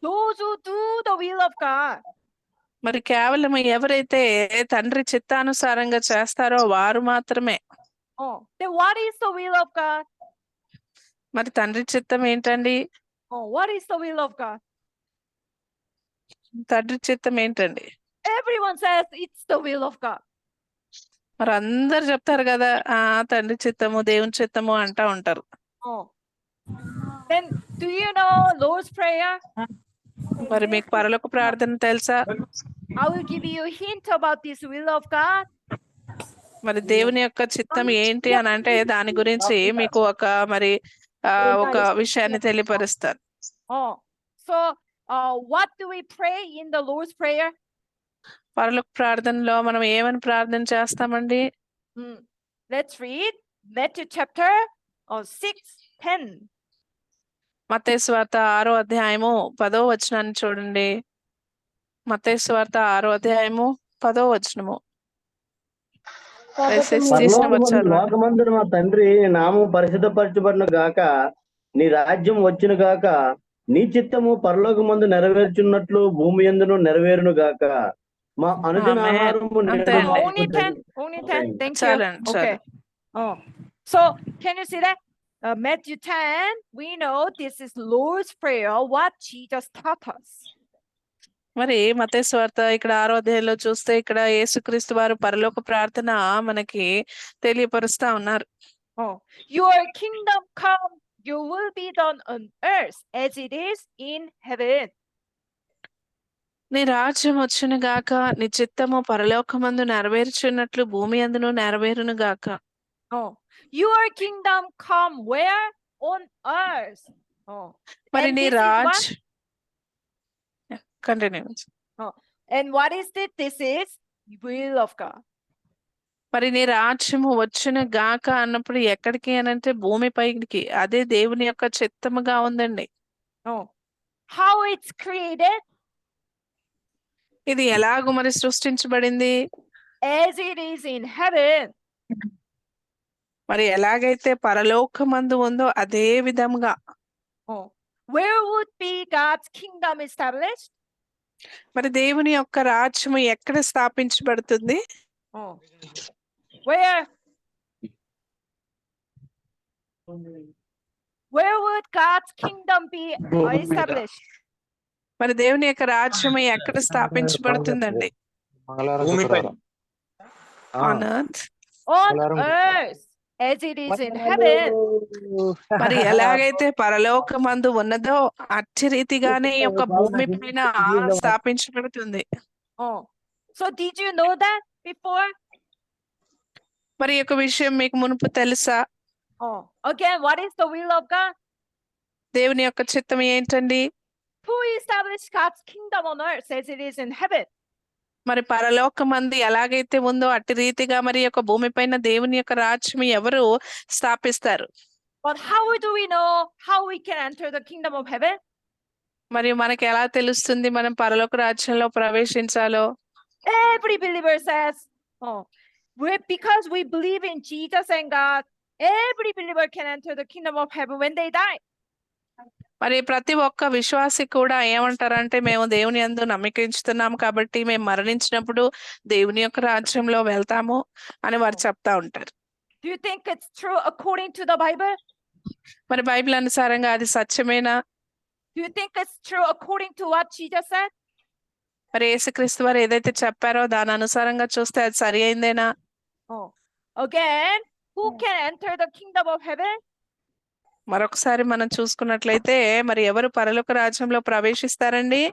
Those who do the will of God. మరి కేవలం ఎవరైతే తండ్రి చిత్తానుసారంగా చేస్తారో వారు మాత్రమే. Then what is the will of God? మరి తండ్రి చిత్తం ఏంటండి? What is the will of God? తండ్రి చిత్తం ఏంటండి? Everyone says it's the will of God. మరి అందరు చెప్తారు కదా తండ్రి చిత్తము దేవుని చిత్తము అంటా ఉంటారు. Then do you know Lord's Prayer? మరి మీకు పరలోక ప్రార్థన తెలుసా? I will give you a hint about this will of God. మరి దేవుని యొక్క చిత్తం ఏంటి అని అంటే దాని గురించి మీకు ఒక విషయాన్ని తెలియపరుస్తాను. So what do we pray in the Lord's Prayer? పరలోక ప్రార్థనలో మనం ఏమని ప్రార్థన చేస్తామండి? Let's read Matthew chapter 6:10. మత్తయి సువార్త 6:10 చూడండి. మత్తయి సువార్త 6:10. లోకమందున మా తండ్రి నామం పరిశుద్ధపరచబడిన గాక, నీ రాజ్యం వచ్చిన గాక, నీ చిత్తము పరలోకమందు నెరవేర్చున్నట్లు భూమి యందును నెరవేరును గాక. మా అనుదిన ఆహారము Only 10. Thank you. Okay. So can you see that? Matthew 10, we know this is Lord's Prayer, what Jesus taught us. మరి మత్తయి సువార్త ఇక్కడ 6వ చూస్తే ఇక్కడ యేసుక్రీస్తు వారు పరలోక ప్రార్థన మనకి తెలియపరుస్తా ఉన్నారు. Your kingdom come, your will be done on earth as it is in heaven. నీ రాజ్యం వచ్చును గాక, నీ చిత్తము పరలోకమందు నెరవేర్చున్నట్లు భూమి యందును నెరవేరును గాక. Your kingdom come where? On earth. మరి నీ continues. And what is it? This is will of God. మరి నీ రాజ్యము వచ్చును గాక అన్నప్పుడు ఎక్కడికి అనంటే భూమి పైకి, అదే దేవుని యొక్క చిత్తముగా ఉందండి. How it's created? ఇది ఎలాగో మరి సృష్టించబడింది? As it is in heaven. మరి ఎలాగైతే పరలోకమందు ఉందో అదే విధంగా. Where would be God's kingdom established? మరి దేవుని యొక్క రాజ్యము ఎక్కడ స్థాపించబడుతుంది? Where would God's kingdom be established? మరి దేవుని యొక్క రాజ్యము ఎక్కడ స్థాపించబడుతుందండి? On earth. On earth as it is in heaven. మరి ఎలాగైతే పరలోకమందు ఉన్నదో అట్టి రీతిగానే ఈ యొక్క భూమి పైన స్థాపించబడుతుంది. So did you know that before? మరి ఈ యొక్క విషయం మీకు మునుపు తెలుసా? Again, what is the will of God? దేవుని యొక్క చిత్తం ఏంటండి? Who established God's kingdom on earth as it is in heaven? మరి పరలోకమందు ఎలాగైతే ఉందో అట్టి రీతిగా మరి యొక్క భూమి పైన దేవుని యొక్క రాజ్యం ఎవరు స్థాపిస్తారు? But how do we know how we can enter the kingdom of heaven? మరి మనకి ఎలా తెలుస్తుంది మనం పరలోక రాజ్యంలో ప్రవేశించాలో? Every believer says, because we believe in Jesus and God, every believer can enter the kingdom of heaven when they die. మరి ప్రతి ఒక్క విశ్వాసి కూడా ఏమంటారంటే మేము దేవుని యందు నమ్మిక ఉంచుతున్నాము కాబట్టి మేము మరణించినప్పుడు దేవుని యొక్క రాజ్యంలో వెళ్తాము అని వారు చెప్తా ఉంటారు. Do you think it's true according to the Bible? మరి బైబిల్ అనుసారంగా అది సత్యమేనా? Do you think it's true according to what Jesus said? మరి యేసుక్రీస్తు వారు ఏదైతే చెప్పారో దాని అనుసారంగా చూస్తే అది సరి అయిందేనా? Again, who can enter the kingdom of heaven? మరొకసారి మనం చూసుకున్నట్లయితే మరి ఎవరు పరలోక రాజ్యంలో ప్రవేశిస్తారండి?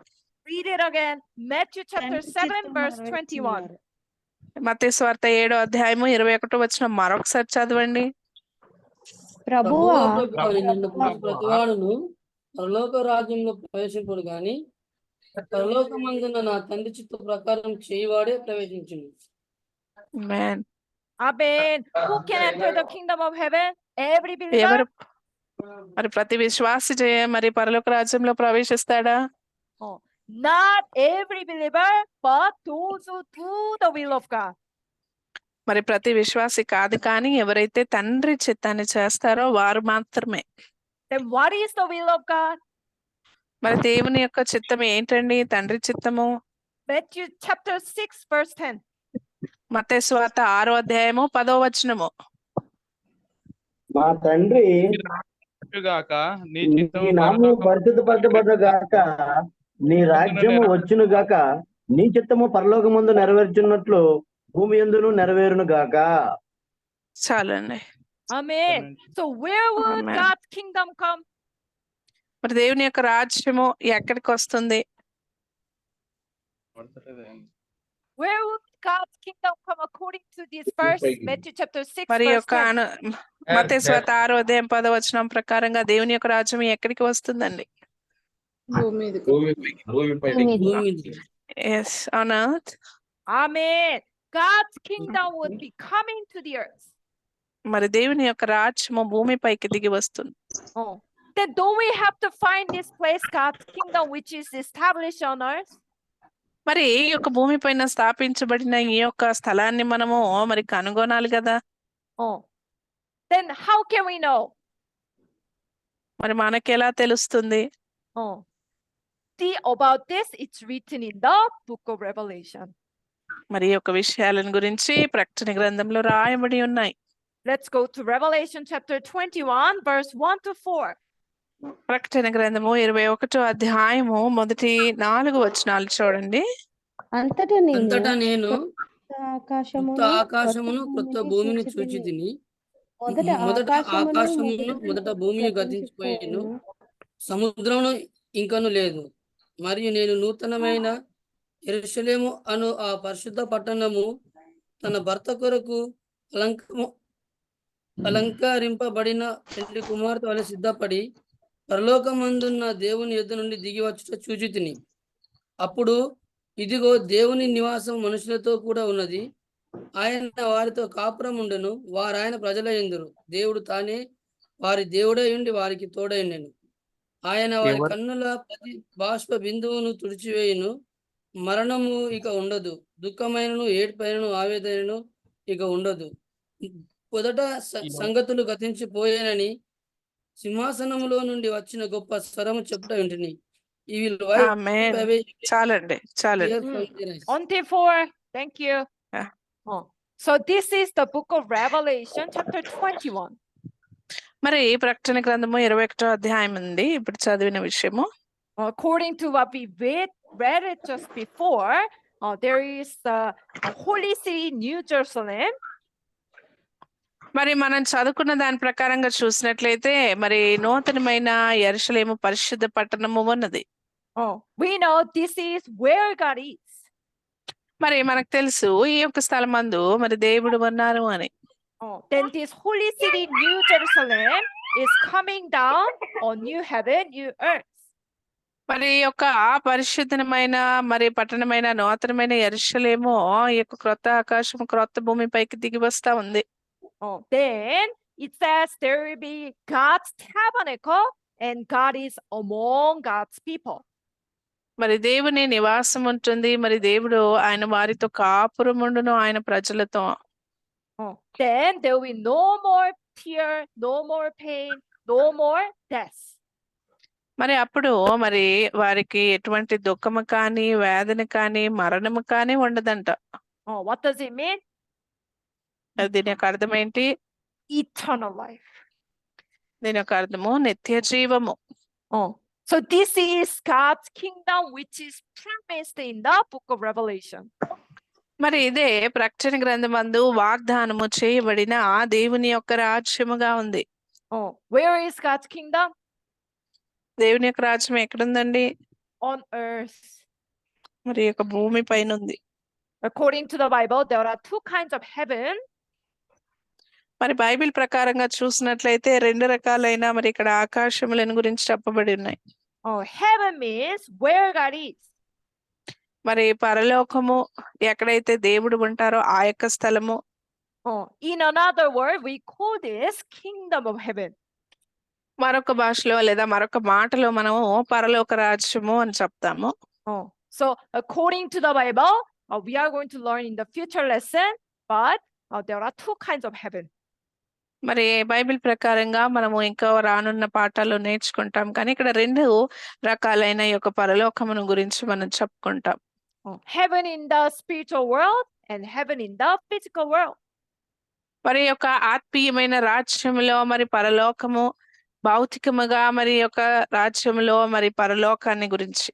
Read it again. Matthew chapter 7 verse 21. మత్తయి సువార్త 7వ అధ్యాయము 21వ వచనం మరొకసారి చదవండి. ప్రభువా నిన్ను ప్రతివాడును పరలోక రాజ్యంలో ప్రవేశింపడు గాని పరలోకమందున్న నా తండ్రి చిత్త ప్రకారం చేయువాడే ప్రవేశించును. Amen. Amen. Who can enter the kingdom of heaven? Every believer. ఎవరు మరి ప్రతి విశ్వాసి మరి పరలోక రాజ్యంలో ప్రవేశిస్తాడా? Not every believer, but those who do the will of God. మరి ప్రతి విశ్వాసి కాదు, కానీ ఎవరైతే తండ్రి చిత్తాన్ని చేస్తారో వారు మాత్రమే. Then what is the will of God? మరి దేవుని యొక్క చిత్తం ఏంటండి? తండ్రి చిత్తము Matthew chapter 6 verse 10. మత్తయి సువార్త 6వ అధ్యాయము 10వ వచనము. మా తండ్రి నీ నామము పరిశుద్ధపరచబడును గాక, నీ రాజ్యము వచ్చును గాక, నీ చిత్తము పరలోకమందు నెరవేర్చున్నట్లు భూమి యందును నెరవేరును గాక. చాలండి. Amen. So where will Amen. God's kingdom come? మరి దేవుని యొక్క రాజ్యము ఎక్కడికి వస్తుంది? Where will God's kingdom come according to this verse? Matthew chapter 6 మరి verse యొక్క 10. మత్తయి సువార్త 6వ అధ్యాయం 10వ వచనం ప్రకారంగా దేవుని యొక్క రాజ్యం ఎక్కడికి వస్తుందండి? Yes, on earth. Amen. God's kingdom would be coming to the earth. మరి దేవుని యొక్క రాజ్యము భూమిపైకి దిగి వస్తుంది. Then don't we have to find this place, God's kingdom, which is established on earth? మరి ఈ యొక్క భూమి పైన స్థాపించబడిన ఈ యొక్క స్థలాన్ని మనము మరి కనుగొనాలి కదా. Then how can we know? మరి మనకి ఎలా తెలుస్తుంది? See about this, it's written in the book of Revelation. మరి ఈ యొక్క విషయాలను గురించి ప్రకటన గ్రంథంలో రాయబడి ఉన్నాయి. Let's go to Revelation chapter 21 verse 1 to 4. ప్రకటన గ్రంథము 21వ అధ్యాయము మొదటి 4 వచనాలు చూడండి. అంతటా నేను కొత్త ఆకాశమును కొత్త భూమిని చూచి తిని, మొదట ఆకాశమును మొదట భూమి గతించిపోయాను, సముద్రమును ఇంకను లేదు. మరియు నేను నూతనమైన యెరూషలేము అను ఆ పరిశుద్ధ పట్టణము తన భర్త కొరకు అలంకరింపబడిన పెళ్లి కుమార్తె వలె సిద్ధపడి పరలోకమందున్న దేవుని యొద్ద నుండి దిగి వచ్చుట చూచి తిని. అప్పుడు ఇదిగో దేవుని నివాసం మనుషులతో కూడా ఉన్నది, ఆయన వారితో కాపురం ఉండెను, వారు ఆయన ప్రజలయ్యుందురు, దేవుడు తానే వారి దేవుడై ఉండి వారికి తోడైండెను. ఆయన వారి కన్నుల ప్రతి బాష్ప బిందువును తుడిచివేయును, మరణము ఇక ఉండదు, దుఃఖమైనను ఏడ్పైనను ఆవేదనను ఇక ఉండదు. మొదట సంగతులు గతించిపోయానని సింహాసనములో నుండి వచ్చిన గొప్ప స్వరము చెప్పుట వింటిని. చాలండి. Until 4. Thank you. So this is the book of Revelation chapter 21. మరి ప్రకటన గ్రంథము 21వ అధ్యాయం ఉంది ఇప్పుడు చదివిన విషయము. According to what we read it just before, there is the holy city New Jerusalem. మరి మనం చదువుకున్న దాని ప్రకారంగా చూసినట్లయితే మరి నూతనమైన యెరూషలేము పరిశుద్ధ పట్టణము ఉన్నది. We know this is where God is. మరి మనకు తెలుసు ఈ యొక్క స్థలమందు మరి దేవుడు ఉన్నారు అని. Then this holy city New Jerusalem is coming down on new heaven, new earth. మరి యొక్క పరిశుద్ధమైన మరి పట్టణమైన నూతనమైన యెరూషలేము ఈ యొక్క క్రొత్త ఆకాశం క్రొత్త భూమి పైకి దిగి వస్తా ఉంది. Then it says there will be God's tabernacle and God is among God's people. మరి దేవుని నివాసం ఉంటుంది, మరి దేవుడు ఆయన వారితో కాపురం ఉండును ఆయన ప్రజలతో. Then there will be no more tear, no more pain, no more death. మరి అప్పుడు మరి వారికి ఎటువంటి దుఃఖము కానీ వేదన కానీ మరణము కానీ ఉండదంట. Oh, what does it mean? దీని యొక్క అర్థం ఏంటి? Eternal life. దీని యొక్క అర్థము నిత్య జీవము. Oh, so this is God's kingdom, which is promised in the book of Revelation. మరి ఇదే ప్రకటన గ్రంథమందు వాగ్దానము చేయబడిన ఆ దేవుని యొక్క రాజ్యముగా ఉంది. Oh, where is God's kingdom? దేవుని యొక్క రాజ్యం ఎక్కడుందండి? On earth. మరి యొక్క భూమి పైన ఉంది. According to the Bible, there are two kinds of heaven. మరి బైబిల్ ప్రకారంగా చూసినట్లయితే రెండు రకాలైన మరి ఇక్కడ ఆకాశములను గురించి చెప్పబడి ఉన్నాయి. Oh, heaven means where God is. మరి పరలోకము ఎక్కడైతే దేవుడు ఉంటారో ఆ యొక్క స్థలము. Oh, in another word, we call this kingdom of heaven. మరొక భాషలో లేదా మరొక మాటలో మనము పరలోక రాజ్యము అని చెప్తాము. Oh, so according to the Bible, we are going to learn in the future lesson, but there are two kinds of heaven. మరి బైబిల్ ప్రకారంగా మనము ఇంకా రానున్న పాఠాల్లో నేర్చుకుంటాం, కానీ ఇక్కడ రెండు రకాలైన ఈ యొక్క పరలోకమును గురించి మనం చెప్పుకుంటాం. Heaven in the spiritual world and heaven in the physical world. మరి యొక్క ఆత్మీయమైన రాజ్యములో మరి పరలోకము, భౌతికముగా మరి యొక్క రాజ్యములో మరి పరలోకాన్ని గురించి.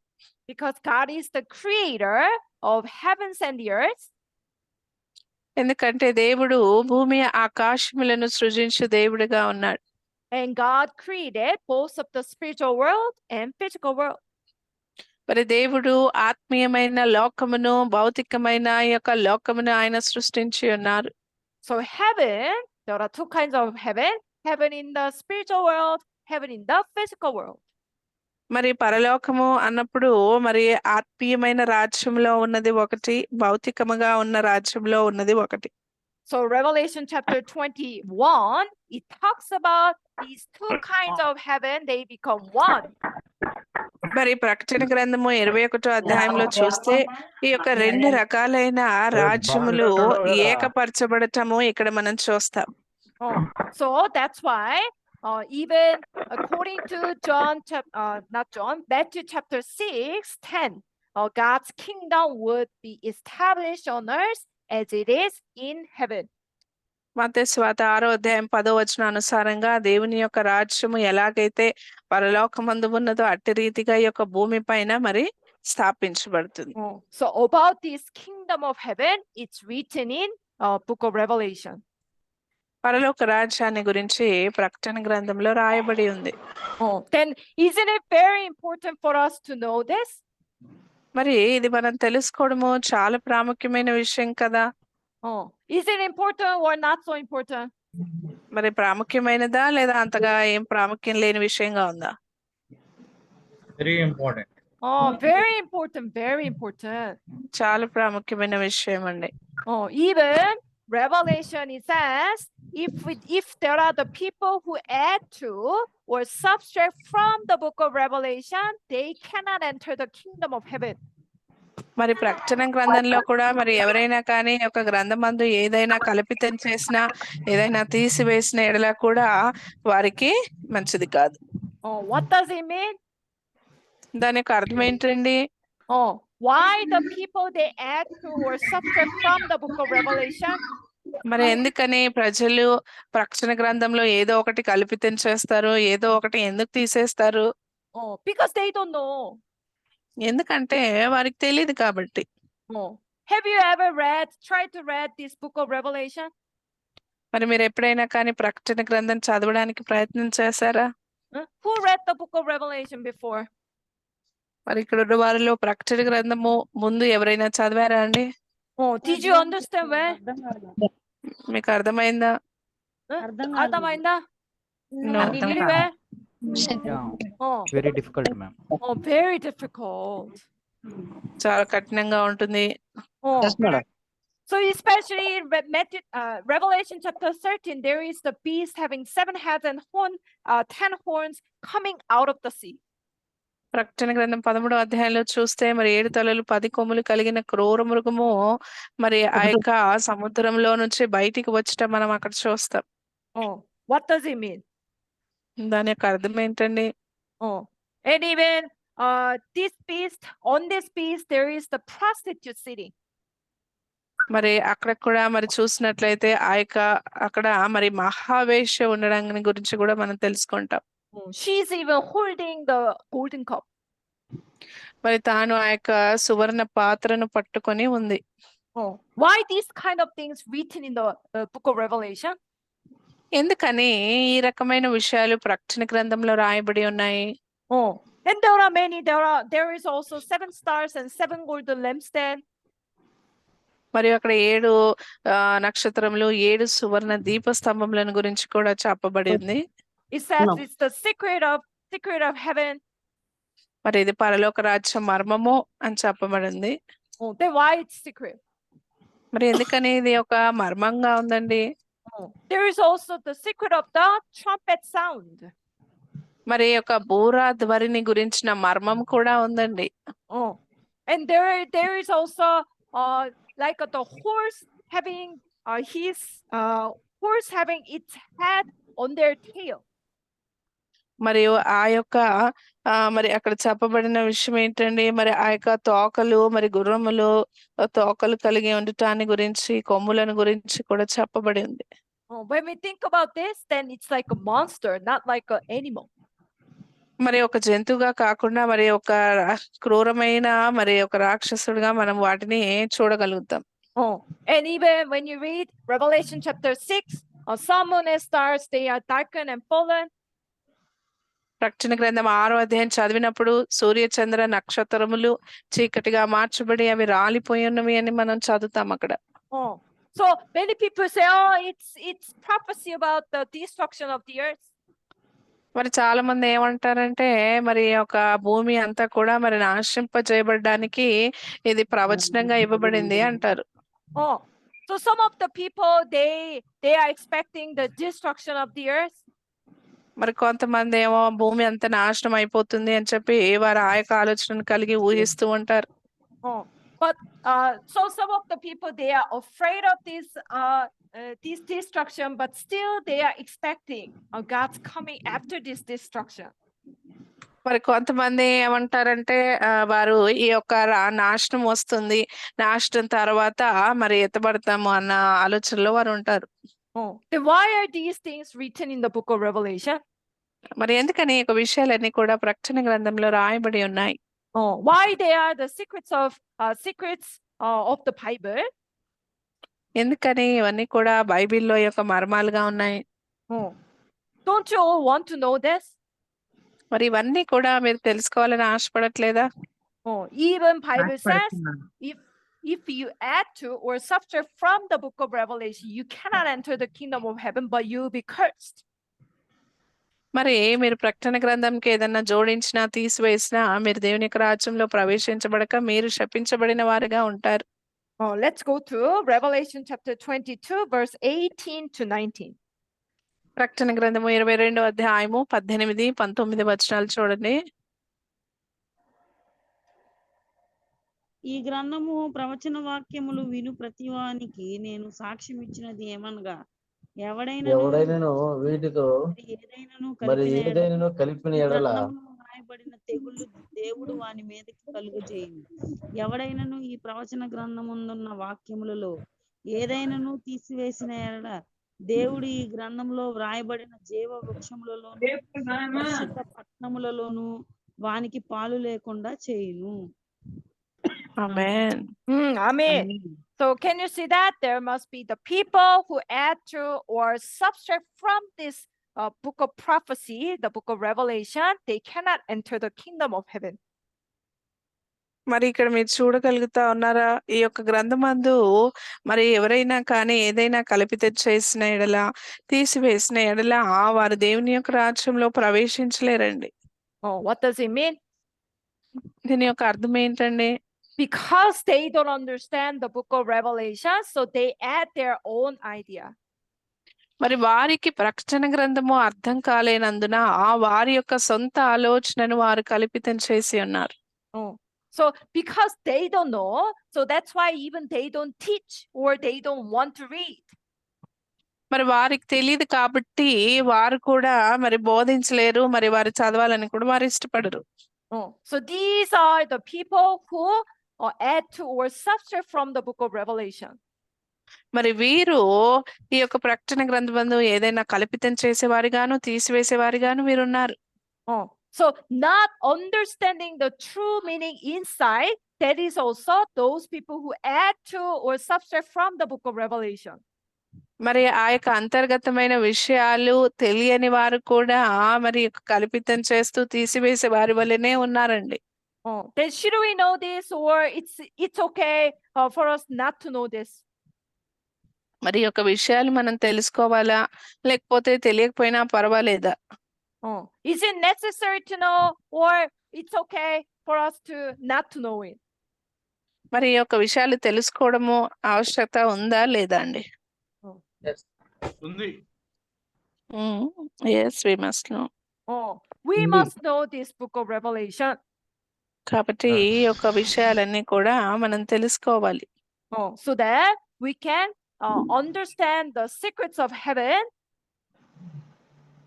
Because God is the creator of heavens and the earth. ఎందుకంటే దేవుడు భూమి ఆకాశములను సృజించు దేవుడిగా ఉన్నాడు. And God created both of the spiritual world and physical world. మరి దేవుడు ఆత్మీయమైన లోకమును భౌతికమైన యొక్క లోకమును ఆయన సృష్టించి ఉన్నారు. So heaven, there are two kinds of heaven. Heaven in the spiritual world, heaven in the physical world. మరి పరలోకము అన్నప్పుడు మరి ఆత్మీయమైన రాజ్యంలో ఉన్నది ఒకటి, భౌతికముగా ఉన్న రాజ్యంలో ఉన్నది ఒకటి. So Revelation chapter 21, it talks about these two kinds of heaven, they become one. మరి ప్రకటన గ్రంథము 21వ అధ్యాయంలో చూస్తే ఈ యొక్క రెండు రకాలైన రాజ్యములు ఏకపరచబడటము ఇక్కడ మనం చూస్తాం. So that's why even according to Matthew chapter 6:10, God's kingdom would be established on earth as it is in heaven. మత్తయి సువార్త 6వ అధ్యాయం 10వ వచనం అనుసారంగా దేవుని యొక్క రాజ్యము ఎలాగైతే పరలోకమందు ఉన్నదో అట్టి రీతిగా ఈ యొక్క భూమి పైన మరి స్థాపించబడుతుంది. So about this kingdom of heaven, it's written in book of Revelation. పరలోక రాజ్యాన్ని గురించి ప్రకటన గ్రంథంలో రాయబడి ఉంది. Then isn't it very important for us to know this? మరి ఇది మనం తెలుసుకోవడము చాలా ప్రాముఖ్యమైన విషయం కదా. Is it important or not so important? మరి ప్రాముఖ్యమైనదా లేదా అంతగా ఏం ప్రాముఖ్యం లేని విషయంగా ఉందా? Very important. Very important, very important. చాలా ప్రాముఖ్యమైన విషయం అండి. Even Revelation, it says, if there are the people who add to or subtract from the book of Revelation, they cannot enter the kingdom of heaven. మరి ప్రకటన గ్రంథంలో కూడా మరి ఎవరైనా కానీ ఒక గ్రంథమందు ఏదైనా కల్పితం చేసినా ఏదైనా తీసివేసిన ఎడల కూడా వారికి మంచిది కాదు. What does it mean? దాని యొక్క అర్థం ఏంటండి? Why the people they add to or subtract from the book of Revelation? మరి ఎందుకని ప్రజలు ప్రకటన గ్రంథంలో ఏదో ఒకటి కల్పితం చేస్తారు, ఏదో ఒకటి ఎందుకు తీసేస్తారు? Because they don't know. ఎందుకంటే వారికి తెలియదు కాబట్టి. Have you ever tried to read this book of Revelation? మరి మీరు ఎప్పుడైనా కానీ ప్రకటన గ్రంథం చదవడానికి ప్రయత్నం చేశారా? Who read the book of Revelation before? మరి ఇక్కడ ఉన్న వారిలో ప్రకటన గ్రంథము ముందు ఎవరైనా చదివారా అండి? Did you understand well? మీకు అర్థమైందా? అర్థమైందా? Really well? Very difficult, ma'am. Very difficult. చాలా కఠినంగా ఉంటుంది. So especially in Revelation chapter 13, there is the beast having 7 heads and 10 horns coming out of the sea. ప్రకటన గ్రంథం 13వ అధ్యాయంలో చూస్తే మరి 7 తలలు 10 కొమ్ములు కలిగిన క్రూర మృగము మరి ఆ యొక్క సముద్రంలో నుంచి బయటికి వచ్చటం మనం అక్కడ చూస్తాం. What does it mean? దాని యొక్క అర్థం ఏంటండి? Oh, and even this beast, on this beast, there is the prostitute sitting. మరి అక్కడ కూడా మరి చూసినట్లయితే ఆ యొక్క అక్కడ మరి మహావేష ఉండడం గురించి కూడా మనం తెలుసుకుంటాం. She's even holding the golden cup. మరి తాను ఆ యొక్క సువర్ణ పాత్రను పట్టుకొని ఉంది. Oh, why these kind of things written in the book of Revelation? ఎందుకని ఈ రకమైన విషయాలు ప్రకటన గ్రంథంలో రాయబడి ఉన్నాయి? Oh, and there are many. There is also 7 stars and 7 golden lampstands. మరియు అక్కడ 7 నక్షత్రములు 7 సువర్ణ దీపస్తంభములను గురించి కూడా చెప్పబడి ఉంది. It says it's the secret of heaven. మరి ఇది పరలోక రాజ్య మర్మము అని చెప్పబడింది. Oh, then why it's secret? మరి ఎందుకని ఇది ఒక మర్మంగా ఉందండి? There is also the secret of the trumpet sound. మరి యొక్క బూరా ధ్వనిని గురించిన మర్మం కూడా ఉందండి. Oh, and there is also like the horse having horse having its head on their tail. మరియు ఆ యొక్క మరి అక్కడ చెప్పబడిన విషయం ఏంటండి? మరి ఆ యొక్క తోకలు మరి గుర్రములు తోకలు కలిగి ఉండటాన్ని గురించి కొమ్ములను గురించి కూడా చెప్పబడి ఉంది. When we think about this, then it's like a monster, not like an animal. మరి ఒక జంతువుగా కాకుండా మరి ఒక క్రూరమైన మరి ఒక రాక్షసుడిగా మనం వాటిని చూడగలుగుతాం. And even when you read Revelation chapter 6, sun, moon and stars, they are darkened and fallen. ప్రకటన గ్రంథం 6వ అధ్యాయం చదివినప్పుడు సూర్య చంద్ర నక్షత్రములు చీకటిగా మార్చబడి అవి రాలిపోయి ఉన్నవి అని మనం చదువుతాం అక్కడ. So many people say, oh, it's prophecy about the destruction of the earth. మరి చాలా మంది ఏమంటారంటే మరి ఒక భూమి అంతా కూడా మరి నాశింపజేయబడడానికి ఇది ప్రవచనంగా ఇవ్వబడింది అంటారు. So some of the people they are expecting the destruction of the earth. మరి కొంతమంది ఏమో భూమి అంతా నాశనం అయిపోతుంది అని చెప్పి వారు ఆ యొక్క ఆలోచనను కలిగి ఊహిస్తూ ఉంటారు. But so some of the people they are afraid of this destruction, but still they are expecting God's coming after this destruction. మరి కొంతమంది ఏమంటారంటే వారు ఈ యొక్క నాశనం వస్తుంది, నాశనం తర్వాత మరి ఎత్తబడతాము అన్న ఆలోచనలో వారు ఉంటారు. Then why are these things written in the book of Revelation? మరి ఎందుకని ఈ విషయాలన్నీ కూడా ప్రకటన గ్రంథంలో రాయబడి ఉన్నాయి? Why they are the secrets of the Bible? ఎందుకని ఇవన్నీ కూడా బైబిల్లో యొక్క మర్మాలుగా ఉన్నాయి? Don't you all want to know this? మరి ఇవన్నీ కూడా మీరు తెలుసుకోవాలని ఆశపడట్లేదా? Even Bible says if you add to or subtract from the book of Revelation, you cannot enter the kingdom of heaven, but you will be cursed. మరి మీరు ప్రకటన గ్రంథంకి ఏదన్నా జోడించినా తీసివేసినా మీరు దేవుని యొక్క రాజ్యంలో ప్రవేశించబడక మీరు శపించబడిన వారుగా ఉంటారు. Let's go to Revelation chapter 22 verse 18 to 19. ప్రకటన గ్రంథము 22వ అధ్యాయము 18, 19 వచనాలు చూడండి. ఈ గ్రంథము ప్రవచన వాక్యములు విను ప్రతివానికి నేను సాక్ష్యం ఇచ్చినది ఏమనగా ఎవడైనను వీటితో మరి ఏదైనా కలిపిన ఎడల రాయబడిన తెగుళ్ళు దేవుడు వాని మీదకి కలుగజేయును. ఎవడైనను ఈ ప్రవచన గ్రంథముందున్న వాక్యములలో ఏదైనను తీసివేసిన ఎడల దేవుడు ఈ గ్రంథంలో వ్రాయబడిన జీవ వృక్షములలోను పరిశుద్ధ పట్టణములలోను వానికి పాలు లేకుండా చేయును. Amen. Amen. So can you see that there must be the people who add to or subtract from this book of prophecy, the book of Revelation, they cannot enter the kingdom of heaven. మరి ఇక్కడ మీరు చూడగలుగుతా ఉన్నారా? ఈ యొక్క గ్రంథమందు మరి ఎవరైనా కానీ ఏదైనా కలిపిత చేసిన ఎడల తీసివేసిన ఎడల వారు దేవుని యొక్క రాజ్యంలో ప్రవేశించలేరండి. What does it mean? దీని యొక్క అర్థం ఏంటండి? Because they don't understand the book of Revelation, so they add their own idea. మరి వారికి ప్రకటన గ్రంథము అర్థం కాలేనందున వారి యొక్క సొంత ఆలోచనను వారు కల్పితం చేసి ఉన్నారు. So because they don't know, so that's why even they don't teach or they don't want to read. మరి వారికి తెలియదు కాబట్టి వారు కూడా మరి బోధించలేరు, మరి వారు చదవాలని కూడా వారు ఇష్టపడరు. So these are the people who add to or subtract from the book of Revelation. మరి వీరు ఈ యొక్క ప్రకటన గ్రంథమందు ఏదైనా కల్పితం చేసేవారిగాను తీసివేసేవారిగాను వీరున్నారు. So not understanding the true meaning inside, that is also those people who add to or subtract from the book of Revelation. మరి ఆ యొక్క అంతర్గతమైన విషయాలు తెలియని వారు కూడా మరి కల్పితం చేస్తూ తీసివేసే వారి వల్లనే ఉన్నారండి. Then should we know this, or it's okay for us not to know this? మరి ఈ యొక్క విషయాలు మనం తెలుసుకోవాలా, లేకపోతే తెలియకపోయినా పర్వాలేదా? Is it necessary to know, or it's okay for us to not to know it? మరి ఈ యొక్క విషయాలు తెలుసుకోవడము ఆవశ్యకత ఉందా లేదా అండి? Yes, we must know. We must know this book of Revelation. కాబట్టి ఈ యొక్క విషయాలన్నీ కూడా మనం తెలుసుకోవాలి. So that we can understand the secrets of heaven.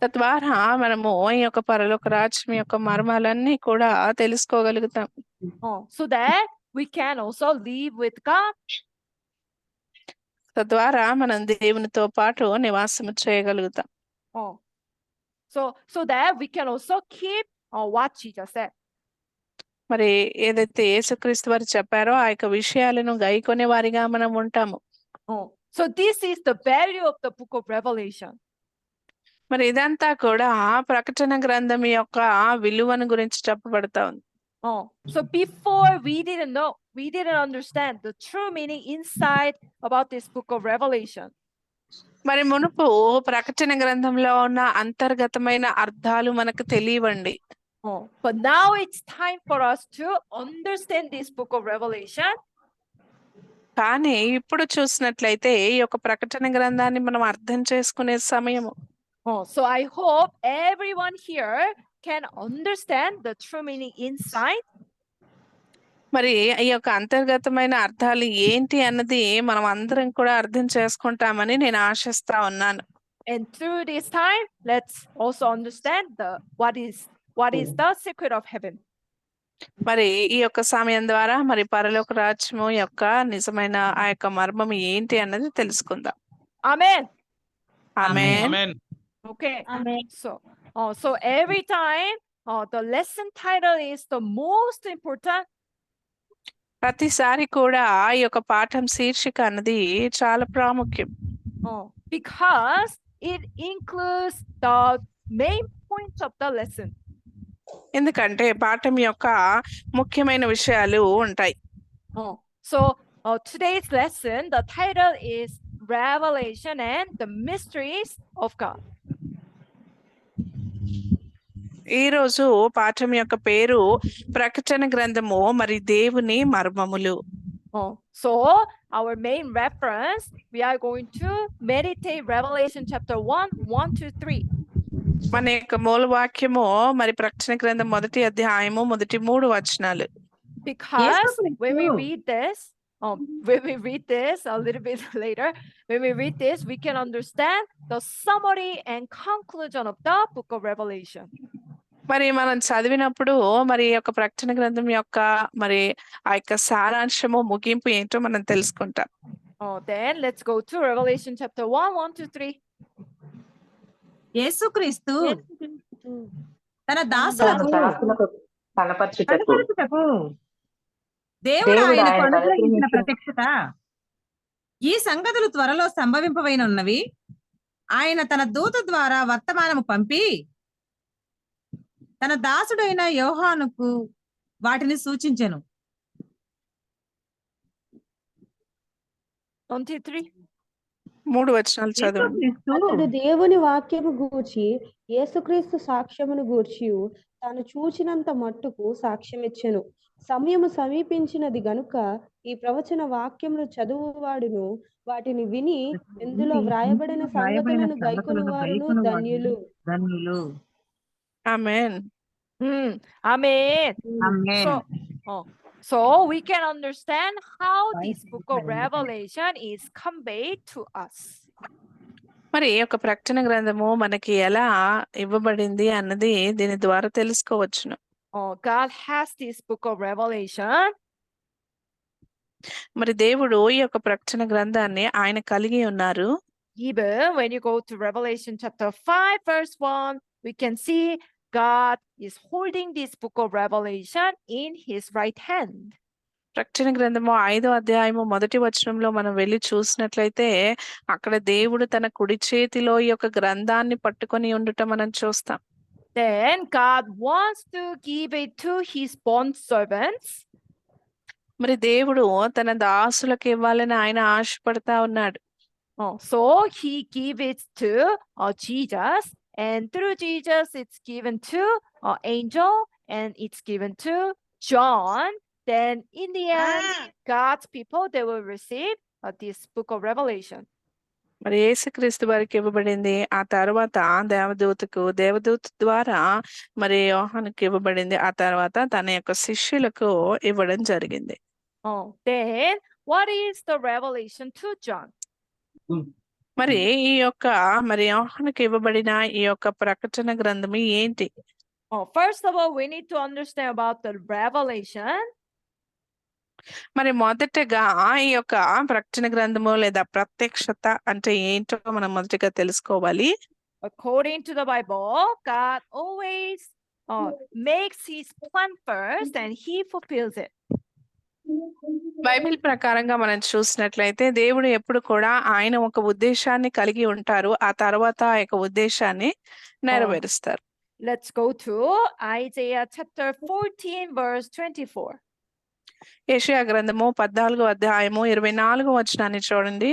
తద్వారా మనము ఈ యొక్క పరలోక రాజ్యం యొక్క మర్మాలన్నీ కూడా తెలుసుకోగలుగుతాం. So that we can also live with God. తద్వారా మనం దేవునితో పాటు నివాసం చేయగలుగుతాం. So that we can also keep what Jesus said. మరి ఏదైతే యేసుక్రీస్తు వారు చెప్పారో ఆ యొక్క విషయాలను గైకొనే వారిగా మనం ఉంటాము. So this is the value of the book of Revelation. మరి ఇదంతా కూడా ప్రకటన గ్రంథం యొక్క విలువను గురించి చెప్పబడతా ఉంది. So before we didn't understand the true meaning inside about this book of Revelation. మరి మునుపు ప్రకటన గ్రంథంలో ఉన్న అంతర్గతమైన అర్థాలు మనకు తెలియవండి. But now it's time for us to understand this book of Revelation. కానీ ఇప్పుడు చూసినట్లయితే ఈ యొక్క ప్రకటన గ్రంథాన్ని మనం అర్థం చేసుకునే సమయము. So I hope everyone here can understand the true meaning inside. మరి ఈ యొక్క అంతర్గతమైన అర్థాలు ఏంటి అన్నది మనం అందరం కూడా అర్థం చేసుకుంటామని నేను ఆశిస్తా ఉన్నాను. And through this time, let's also understand what is the secret of heaven. మరి ఈ యొక్క సమయం ద్వారా మరి పరలోక రాజ్యము యొక్క నిజమైన ఆ యొక్క మర్మం ఏంటి అన్నది తెలుసుకుందాం. Amen. Amen. Okay. Amen. So every time the lesson title is the most important. ప్రతిసారి కూడా ఈ యొక్క పాఠం శీర్షిక అన్నది చాలా ప్రాముఖ్యం. Because it includes the main points of the lesson. ఎందుకంటే పాఠం యొక్క ముఖ్యమైన విషయాలు ఉంటాయి. So today's lesson, the title is Revelation and the Mysteries of God. ఈ రోజు పాఠం యొక్క పేరు ప్రకటన గ్రంథము మరి దేవుని మర్మములు. So our main reference, we are going to meditate Revelation chapter 1:1-3. మన యొక్క మూల వాక్యము మరి ప్రకటన గ్రంథం 1వ అధ్యాయము 3 వచనాలు. Because when we read this a little bit later, when we read this, we can understand the summary and conclusion of the book of Revelation. మరి మనం చదివినప్పుడు మరి యొక్క ప్రకటన గ్రంథం యొక్క మరి ఆ యొక్క సారాంశము ముగింపు ఏంటో మనం తెలుసుకుంటాం. Then let's go to Revelation chapter 1:1-3. యేసుక్రీస్తు తన దాసులకు కనపరచుటకు దేవుడు ఆయనకు అనుగ్రహించిన ప్రత్యక్షత. ఈ సంగతులు త్వరలో సంభవింపవైనవి. ఆయన తన దూత ద్వారా వర్తమానము పంపి తన దాసుడైన యోహానుకు వాటిని సూచించెను. 3 వచనాలు చదవండి. అతడు దేవుని వాక్యము గూర్చి యేసుక్రీస్తు సాక్ష్యమును గూర్చి తాను చూచినంత మట్టుకు సాక్ష్యమిచ్చెను. సమయము సమీపించినది గనుక ఈ ప్రవచన వాక్యమును చదువువాడును వాటిని విని ఇందులో వ్రాయబడిన సంగతులను గైకొనువారును ధన్యులు. ఆమేన్. Amen. Amen. So we can understand how this book of Revelation is conveyed to us. మరి ఈ యొక్క ప్రకటన గ్రంథము మనకి ఎలా ఇవ్వబడింది అన్నది దీని ద్వారా తెలుసుకోవచ్చును. God has this book of Revelation. మరి దేవుడు ఈ యొక్క ప్రకటన గ్రంథాన్ని ఆయన కలిగి ఉన్నారు. Even when you go to Revelation chapter 5 verse 1, we can see God is holding this book of Revelation in his right hand. ప్రకటన గ్రంథము 5వ అధ్యాయము 1వ వచనంలో మనం వెళ్ళి చూసినట్లయితే అక్కడ దేవుడు తన కుడి చేతిలో ఈ యొక్క గ్రంథాన్ని పట్టుకొని ఉండటం మనం చూస్తాం. Then God wants to give it to his bond servants. మరి దేవుడు తన దాసులకు ఇవ్వాలని ఆయన ఆశపడతా ఉన్నాడు. So he gave it to Jesus, and through Jesus it's given to angel, and it's given to John. Then in the end, God's people, they will receive this book of Revelation. మరి యేసుక్రీస్తు వారికి ఇవ్వబడింది. ఆ తర్వాత దేవదూత ద్వారా మరి యోహానుకి ఇవ్వబడింది. ఆ తర్వాత తన యొక్క శిష్యులకు ఇవ్వడం జరిగింది. Then what is the revelation to John? మరి ఈ యొక్క మరి యోహానుకి ఇవ్వబడిన ఈ యొక్క ప్రకటన గ్రంథము ఏంటి? First of all, we need to understand about the revelation. మరి మొదటగా ఈ యొక్క ప్రకటన గ్రంథము లేదా ప్రత్యక్షత అంటే ఏంటో మనం మొదటగా తెలుసుకోవాలి. According to the Bible, God always makes his plan first and he fulfills it. Bible ప్రకారంగా మనం చూసినట్లయితే దేవుడు ఎప్పుడు కూడా ఆయన ఒక ఉద్దేశాన్ని కలిగి ఉంటారు. ఆ తర్వాత ఆ యొక్క ఉద్దేశాన్ని నెరవేరుస్తారు. Let's go to Isaiah chapter 14 verse 24. యెషయా గ్రంథము 14వ అధ్యాయము 24వ వచనాన్ని చూడండి.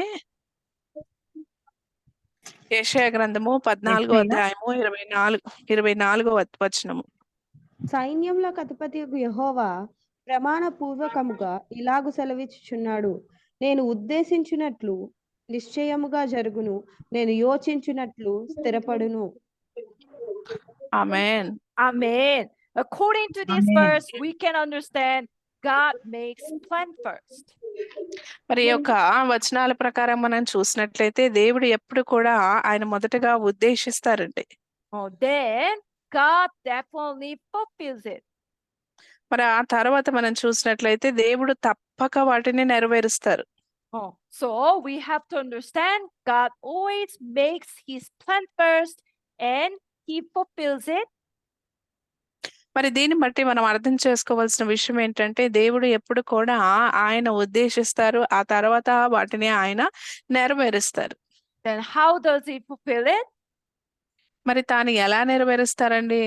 యెషయా గ్రంథము 14వ అధ్యాయము 24వ వచనము. సైన్యములకు అధిపతి యెహోవా ప్రమాణ పూర్వకముగా ఇలాగు సెలవిచ్చుచున్నాడు, నేను ఉద్దేశించినట్లు నిశ్చయముగా జరుగును, నేను యోచించినట్లు స్థిరపడును. ఆమేన్. Amen. According to this verse, we can understand God makes plan first. మరి యొక్క వచనాల ప్రకారం మనం చూసినట్లయితే దేవుడు ఎప్పుడు కూడా ఆయన మొదటగా ఉద్దేశిస్తారండి. Then God definitely fulfills it. మరి ఆ తర్వాత మనం చూసినట్లయితే దేవుడు తప్పక వాటిని నెరవేరుస్తారు. So we have to understand God always makes his plan first and he fulfills it. మరి దీన్ని బట్టి మనం అర్థం చేసుకోవాల్సిన విషయం ఏంటంటే దేవుడు ఎప్పుడు కూడా ఆయన ఉద్దేశిస్తారు, ఆ తర్వాత వాటిని ఆయన నెరవేరుస్తారు. Then how does he fulfill it? మరి తాను ఎలా నెరవేరుస్తారండి?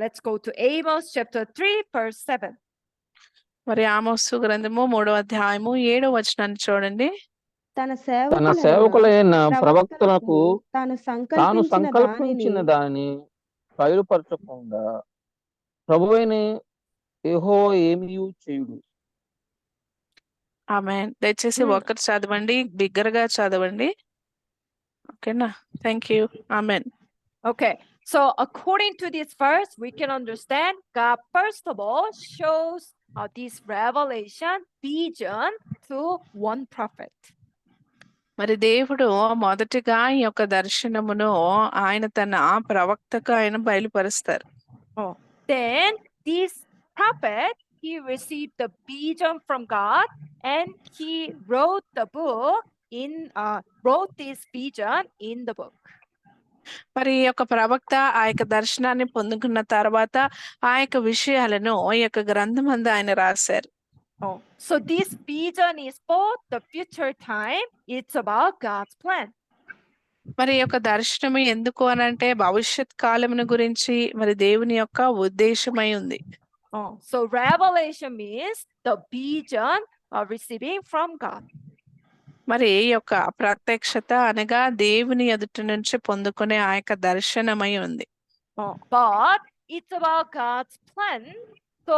Let's go to Amos chapter 3 verse 7. మరి ఆమోసు గ్రంథము 3వ అధ్యాయము 7వ వచనాన్ని చూడండి. తన సేవకులైన ప్రవక్తలకు తాను సంకల్పించిన దానిని బయలుపరచకుండా ప్రభువైన యెహోవా ఏమీయూ చేయుడు. ఆమేన్. దయచేసి ఒక్కటి చదవండి, బిగ్గరగా చదవండి. ఓకేనా? Thank you. Amen. Okay, so according to this verse, we can understand God first of all shows this revelation vision to one prophet. మరి దేవుడు మొదటిగా ఈ యొక్క దర్శనమును ఆయన తన ప్రవక్తకు ఆయన బయలుపరుస్తారు. Then this prophet, he received the vision from God and he wrote this vision in the book. మరి ఈ యొక్క ప్రవక్త ఆ యొక్క దర్శనాన్ని పొందుకున్న తర్వాత ఆ యొక్క విషయాలను ఈ యొక్క గ్రంథమందు ఆయన రాశారు. So this vision is for the future time. It's about God's plan. మరి ఈ యొక్క దర్శనం ఎందుకు అనంటే భవిష్యత్ కాలమును గురించి మరి దేవుని యొక్క ఉద్దేశమై ఉంది. So revelation means the vision of receiving from God. మరి ఈ యొక్క ప్రత్యక్షత అనగా దేవుని ఎదుట నుంచి పొందుకునే ఆ యొక్క దర్శనమై ఉంది. But it's about God's plan. So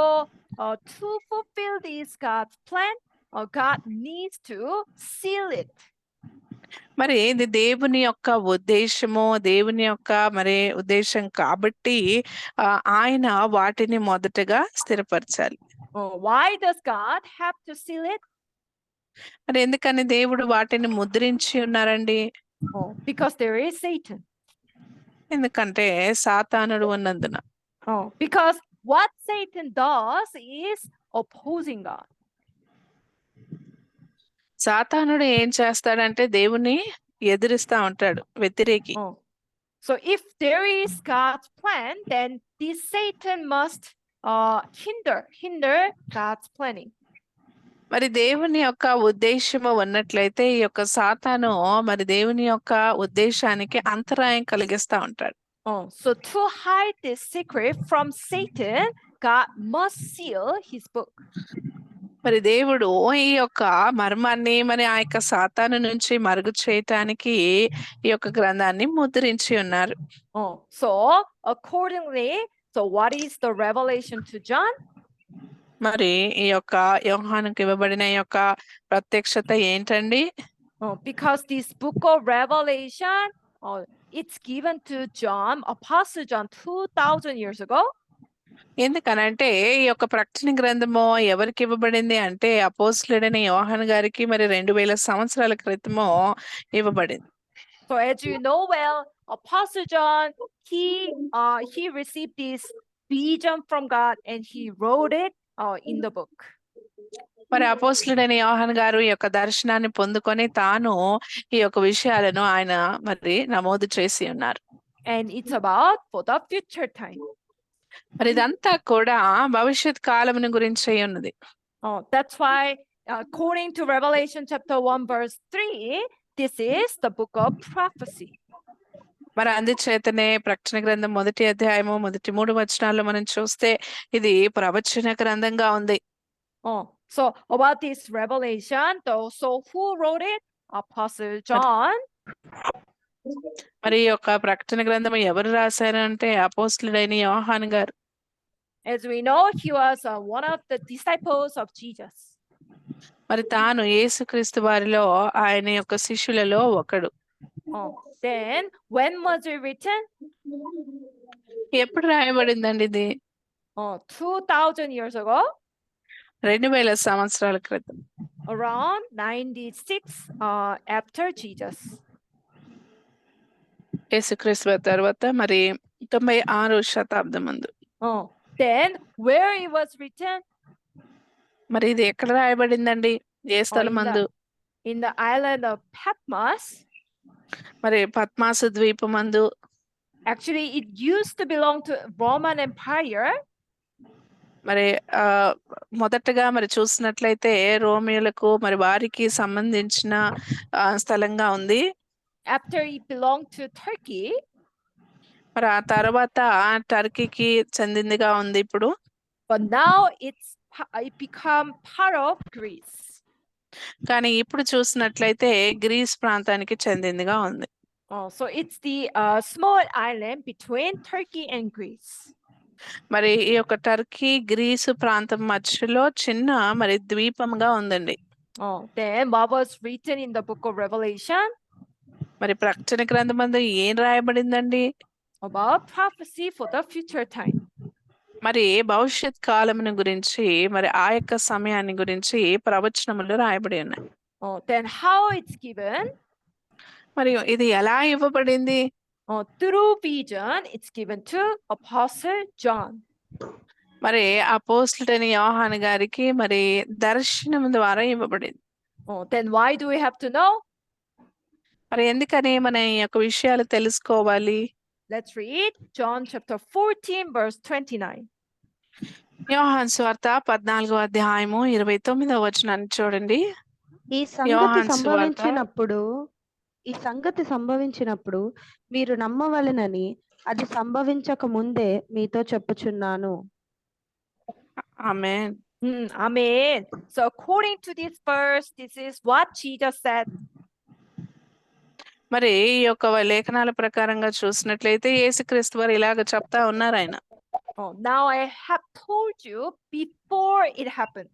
to fulfill this God's plan, God needs to seal it. మరి ఇది దేవుని యొక్క ఉద్దేశము, దేవుని యొక్క మరి ఉద్దేశం కాబట్టి ఆయన వాటిని మొదటగా స్థిరపరచాలి. Why does God have to seal it? మరి ఎందుకని దేవుడు వాటిని ముద్రించి ఉన్నారండి? Because there is Satan. ఎందుకంటే సాతానుడు ఉన్నందున. Because what Satan does is opposing God. సాతానుడు ఏం చేస్తాడంటే దేవుని ఎదిరిస్తా ఉంటాడు, వ్యతిరేకి. So if there is God's plan, then this Satan must hinder God's planning. మరి దేవుని యొక్క ఉద్దేశము ఉన్నట్లయితే ఈ యొక్క సాతాను మరి దేవుని యొక్క ఉద్దేశానికి అంతరాయం కలిగిస్తా ఉంటాడు. So to hide this secret from Satan, God must seal his book. మరి దేవుడు ఈ యొక్క మర్మాన్ని మరి ఆ యొక్క సాతాను నుంచి మరుగు చేయటానికి ఈ యొక్క గ్రంథాన్ని ముద్రించి ఉన్నారు. So accordingly, so what is the revelation to John? మరి ఈ యొక్క యోహానుకు ఇవ్వబడిన ఈ యొక్క ప్రత్యక్షత ఏంటండి? Because this book of Revelation, it's given to John, Apostle John, 2000 years ago. ఎందుకనంటే ఈ యొక్క ప్రకటన గ్రంథము ఎవరికి ఇవ్వబడింది అంటే అపోస్తలుడైన యోహాను గారికి మరి 2000 సంవత్సరాల క్రితము ఇవ్వబడింది. So as you know well, Apostle John, he received this vision from God and he wrote it in the book. మరి అపోస్తలుడైన యోహాను గారు ఈ యొక్క దర్శనాన్ని పొందుకొని తాను ఈ యొక్క విషయాలను ఆయన మరి నమోదు చేసి ఉన్నారు. And it's about for the future time. మరి ఇదంతా కూడా భవిష్యత్ కాలమును గురించి ఉన్నది. That's why according to Revelation chapter 1 verse 3, this is the book of prophecy. మరి అందుచేతనే ప్రకటన గ్రంథం 1వ అధ్యాయము 3 వచనాల్లో మనం చూస్తే ఇది ప్రవచన గ్రంథంగా ఉంది. So about this revelation, so who wrote it? Apostle John. మరి ఈ యొక్క ప్రకటన గ్రంథం ఎవరు రాశారు అంటే అపోస్తలుడైన యోహాను గారు. As we know, he was one of the disciples of Jesus. మరి తాను యేసుక్రీస్తు వారిలో ఆయన యొక్క శిష్యులలో ఒకడు. Then when was it written? ఎప్పుడు రాయబడిందండి ఇది? 2000 years ago. 2000 సంవత్సరాల క్రితం. Around 96 after Jesus. యేసుక్రీస్తు తర్వాత మరి 96వ శతాబ్దం ముందు. Then where it was written? మరి ఇది ఎక్కడ రాయబడిందండి? ఏ స్థలమందు? In the island of Patmos. మరి పద్మాసు ద్వీపమందు. Actually it used to belong to Roman Empire. మరి మొదటగా మరి చూసినట్లయితే రోమియోలకు మరి వారికి సంబంధించిన స్థలంగా ఉంది. After it belonged to Turkey. మరి ఆ తర్వాత టర్కీకి చెందిందిగా ఉంది ఇప్పుడు. But now it become part of Greece. కానీ ఇప్పుడు చూసినట్లయితే గ్రీస్ ప్రాంతానికి చెందిందిగా ఉంది. So it's the small island between Turkey and Greece. మరి ఈ యొక్క టర్కీ గ్రీసు ప్రాంతం మధ్యలో చిన్న మరి ద్వీపంగా ఉందండి. Then what was written in the book of Revelation? మరి ప్రకటన గ్రంథమందు ఏం రాయబడిందండి? About prophecy for the future time. మరి భవిష్యత్ కాలమును గురించి మరి ఆ యొక్క సమయాన్ని గురించి ప్రవచనములు రాయబడి ఉన్నాయి. Then how it's given? మరి ఇది ఎలా ఇవ్వబడింది? Through vision, it's given to Apostle John. మరి అపోస్తలుడైన యోహాను గారికి మరి దర్శనం ద్వారా ఇవ్వబడింది. Then why do we have to know? మరి ఎందుకని మన ఈ యొక్క విషయాలు తెలుసుకోవాలి? Let's read John chapter 14 verse 29. యోహాను సువార్త 14వ అధ్యాయము 29వ వచనాన్ని చూడండి. ఈ సంగతి సంభవించినప్పుడు మీరు నమ్మవలెనని అది సంభవించక ముందే మీతో చెప్పుచున్నాను. ఆమేన్. Amen. So according to this verse, this is what Jesus said. మరి ఈ యొక్క లేఖనాల ప్రకారంగా చూసినట్లయితే యేసుక్రీస్తు వారు ఇలాగ చెప్తా ఉన్నారు ఆయన. Now I have told you before it happened.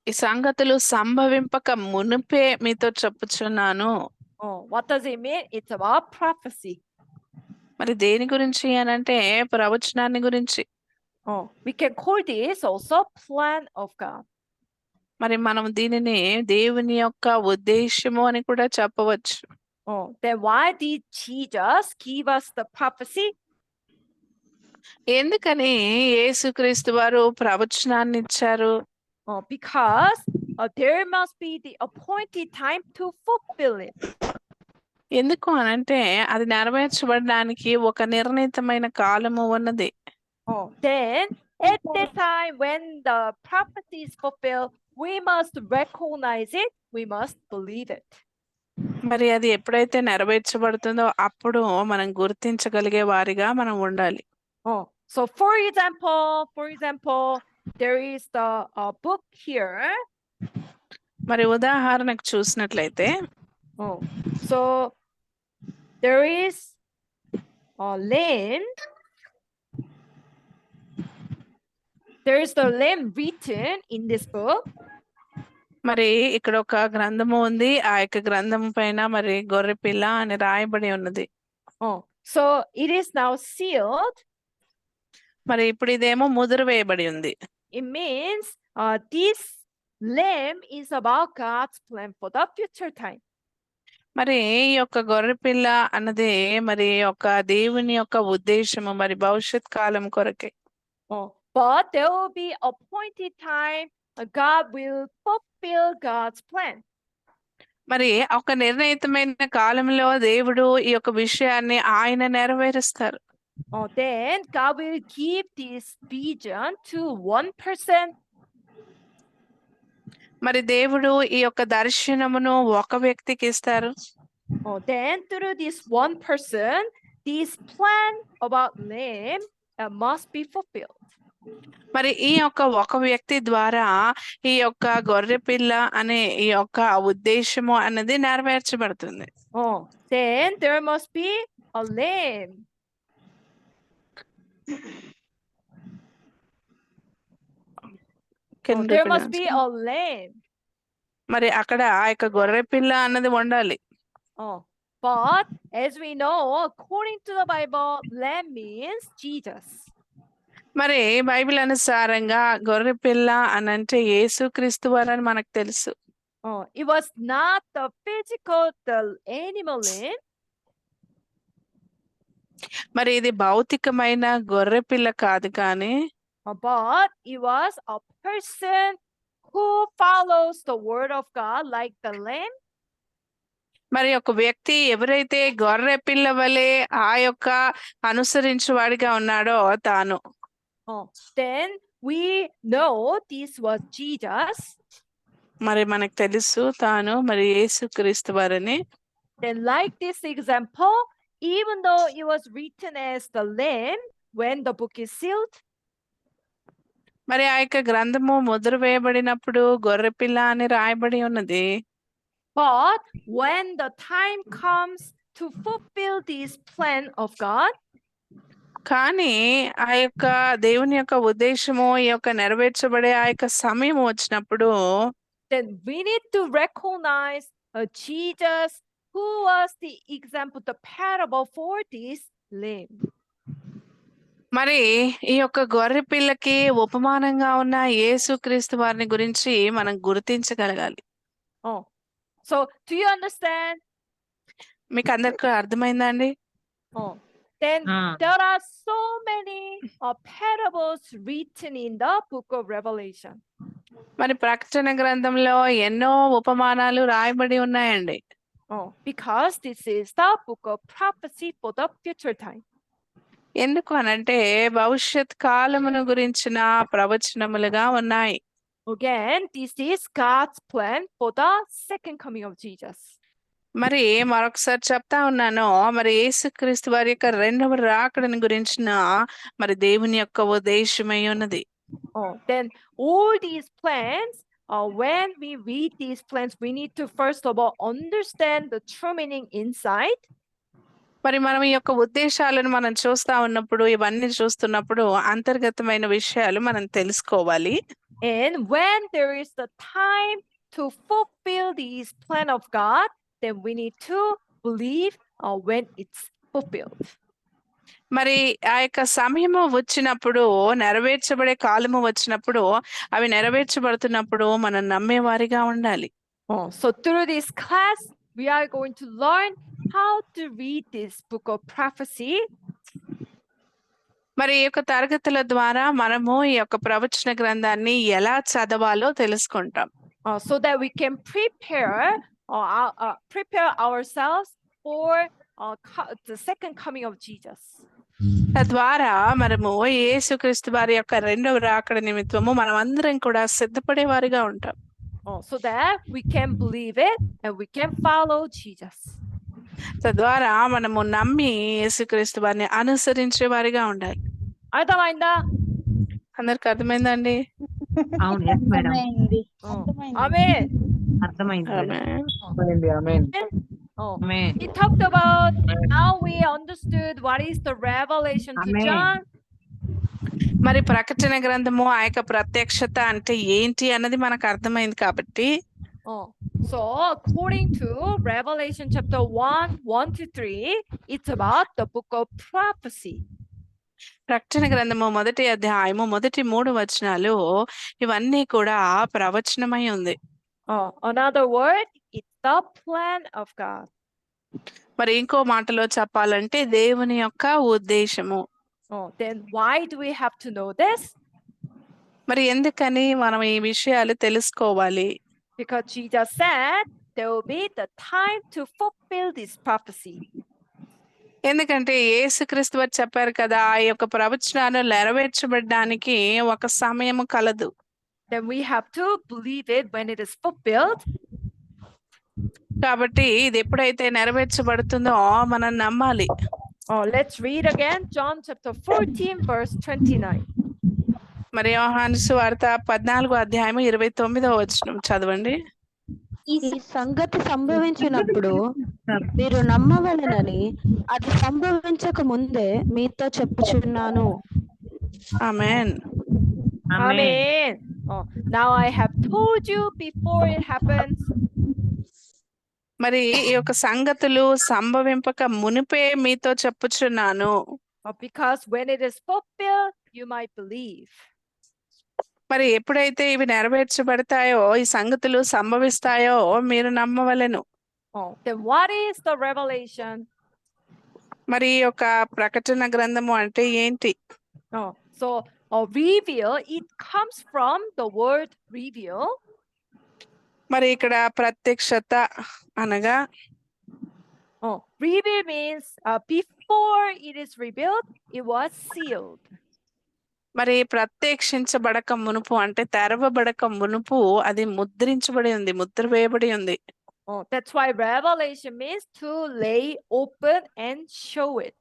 ఈ సంగతులు సంభవింపక మునుపే మీతో చెప్పుచున్నాను. What does it mean? It's about prophecy. మరి దేని గురించి అనంటే ప్రవచనాన్ని గురించి. We can call this also plan of God. మరి మనం దీనిని దేవుని యొక్క ఉద్దేశము అని కూడా చెప్పవచ్చు. Then why did Jesus give us the prophecy? ఎందుకని యేసుక్రీస్తు వారు ప్రవచనాన్ని ఇచ్చారు? Because there must be the appointed time to fulfill it. ఎందుకు అనంటే అది నెరవేర్చబడడానికి ఒక నిర్ణీతమైన కాలము ఉన్నది. Then at that time when the prophecy is fulfilled, we must recognize it, we must believe it. మరి అది ఎప్పుడైతే నెరవేర్చబడుతుందో అప్పుడు మనం గుర్తించగలిగే వారిగా మనం ఉండాలి. So for example, there is the book here. మరి ఉదాహరణకు చూసినట్లయితే So there is a land. There is the name written in this book. మరి ఇక్కడ ఒక గ్రంథము ఉంది. ఆ యొక్క గ్రంథం పైన మరి గొర్రెపిల్ల అని రాయబడి ఉన్నది. So it is now sealed. మరి ఇప్పుడు ఇదేమో ముద్ర వేయబడి ఉంది. It means this lamb is about God's plan for the future time. మరి ఈ యొక్క గొర్రెపిల్ల అన్నది మరి ఒక దేవుని యొక్క ఉద్దేశము మరి భవిష్యత్ కాలం కొరకే. But there will be appointed time God will fulfill God's plan. మరి ఒక నిర్ణయితమైన కాలంలో దేవుడు ఈ యొక్క విషయాన్ని ఆయన నెరవేరుస్తారు. Then God will give this vision to one person. మరి దేవుడు ఈ యొక్క దర్శనమును ఒక వ్యక్తికి ఇస్తారు. Then through this one person, this plan about lamb must be fulfilled. మరి ఈ యొక్క ఒక వ్యక్తి ద్వారా ఈ యొక్క గొర్రెపిల్ల అనే ఈ యొక్క ఉద్దేశము అన్నది నెరవేర్చబడుతుంది. Then there must be a lamb. There must be a lamb. మరి అక్కడ ఆ యొక్క గొర్రెపిల్ల అన్నది ఉండాలి. But as we know, according to the Bible, lamb means Jesus. మరి బైబిల్ అనుసారంగా గొర్రెపిల్ల అనంటే యేసుక్రీస్తు వారని మనకు తెలుసు. It was not the physical, the animal lamb. మరి ఇది భౌతికమైన గొర్రెపిల్ల కాదు కానీ but it was a person who follows the word of God like the lamb. మరి ఒక వ్యక్తి ఎవరైతే గొర్రెపిల్ల వలె ఆ యొక్క అనుసరించువాడిగా ఉన్నాడో తాను. Then we know this was Jesus. మరి మనకు తెలుసు తాను మరి యేసుక్రీస్తు వారని. Then like this example, even though it was written as the lamb when the book is sealed, మరి ఆ యొక్క గ్రంథము ముద్ర వేయబడినప్పుడు గొర్రెపిల్ల అని రాయబడి ఉన్నది. but when the time comes to fulfill this plan of God, కానీ ఆ యొక్క దేవుని యొక్క ఉద్దేశము ఈ యొక్క నెరవేర్చబడే ఆ యొక్క సమయం వచ్చినప్పుడు then we need to recognize Jesus who was the example, the parable for this lamb. మరి ఈ యొక్క గొర్రె పిల్లకి ఉపమానంగా ఉన్న యేసుక్రీస్తు వారిని గురించి మనం గుర్తించగలగాలి. So do you understand? మీకు అందరికీ అర్థమైందా అండి? Then there are so many parables written in the book of Revelation. మరి ప్రకటన గ్రంథంలో ఎన్నో ఉపమానాలు రాయబడి ఉన్నాయండి. Because this is the book of prophecy for the future time. ఎందుకు అనంటే భవిష్యత్ కాలమును గురించిన ప్రవచనములుగా ఉన్నాయి. Again, this is God's plan for the second coming of Jesus. మరి మరొకసారి చెప్తా ఉన్నాను, మరి యేసుక్రీస్తు వారి యొక్క రెండవ రాకడని గురించిన మరి దేవుని యొక్క ఉద్దేశమై ఉన్నది. Then all these plans, when we read these plans, we need to first of all understand the true meaning inside. మరి మనం ఈ యొక్క ఉద్దేశాలను మనం చూస్తా ఉన్నప్పుడు, ఇవన్నీ చూస్తున్నప్పుడు అంతర్గతమైన విషయాలు మనం తెలుసుకోవాలి. And when there is the time to fulfill this plan of God, then we need to believe when it's fulfilled. మరి ఆ యొక్క సమయము వచ్చినప్పుడు, నెరవేర్చబడే కాలము వచ్చినప్పుడు, అవి నెరవేర్చబడుతున్నప్పుడు మనం నమ్మేవారిగా ఉండాలి. So through this class, we are going to learn how to read this book of prophecy. మరి ఈ యొక్క తరగతుల ద్వారా మనము ఈ యొక్క ప్రవచన గ్రంథాన్ని ఎలా చదవాలో తెలుసుకుంటాం. So that we can prepare ourselves for the second coming of Jesus. తద్వారా మనము యేసుక్రీస్తు వారి యొక్క రెండవ రాకడ నిమిత్తము మనం అందరం కూడా సిద్ధపడే వారిగా ఉంటాం. So that we can believe it and we can follow Jesus. తద్వారా మనము నమ్మి యేసుక్రీస్తు వారిని అనుసరించే వారిగా ఉండాలి. అర్థమైందా? అందరికి అర్థమైందండి? అవును yes మేడం ఆమేన్. అర్థమైంది ఆమేన్. He talked about how we understood what is the revelation to Amen. John. మరి ప్రకటన గ్రంథము ఆ యొక్క ప్రత్యక్షత అంటే ఏంటి అన్నది మనకు అర్థమైంది కాబట్టి So according to Revelation chapter 1:1-3, it's about the book of prophecy. ప్రకటన గ్రంథము మొదటి అధ్యాయము మొదటి 3 వచనాలు ఇవన్నీ కూడా ప్రవచనమై ఉంది. Another word, it's the plan of God. మరి ఇంకో మాటలో చెప్పాలంటే దేవుని యొక్క ఉద్దేశము. Then why do we have to know this? మరి ఎందుకని మనం ఈ విషయాలు తెలుసుకోవాలి? Because Jesus said there will be the time to fulfill this prophecy. ఎందుకంటే యేసుక్రీస్తు వారు చెప్పారు కదా, ఈ యొక్క ప్రవచనాలు నెరవేర్చబడడానికి ఒక సమయము కలదు. Then we have to believe it when it is fulfilled. కాబట్టి ఇది ఎప్పుడైతే నెరవేర్చబడుతుందో మనం నమ్మాలి. Let's read again John chapter 14:29. మరి యోహాను సువార్త 14వ అధ్యాయము 29వ వచనం చదవండి. ఈ సంగతి సంభవించినప్పుడు మీరు నమ్మవలెనని అది సంభవించక ముందే మీతో చెప్పుచున్నాను. ఆమేన్. Amen. Now I have told you before it happens. మరి ఈ యొక్క సంగతులు సంభవింపక మునిపే మీతో చెప్పుచున్నాను. Because when it is fulfilled, you might believe. మరి ఎప్పుడైతే ఇవి నెరవేర్చబడతాయో, ఈ సంగతులు సంభవిస్తాయో మీరు నమ్మవలెను. Then what is the revelation? మరి ఈ యొక్క ప్రకటన గ్రంథము అంటే ఏంటి? So reveal, it comes from the word reveal. మరి ఇక్కడ ప్రత్యక్షత అనగా reveal means before it is revealed, it was sealed. మరి ప్రత్యక్షించబడక మునుపు అంటే తెరవబడక మునుపు అది ముద్రించబడి ఉంది, ముద్ర వేయబడి ఉంది. That's why revelation means to lay open and show it.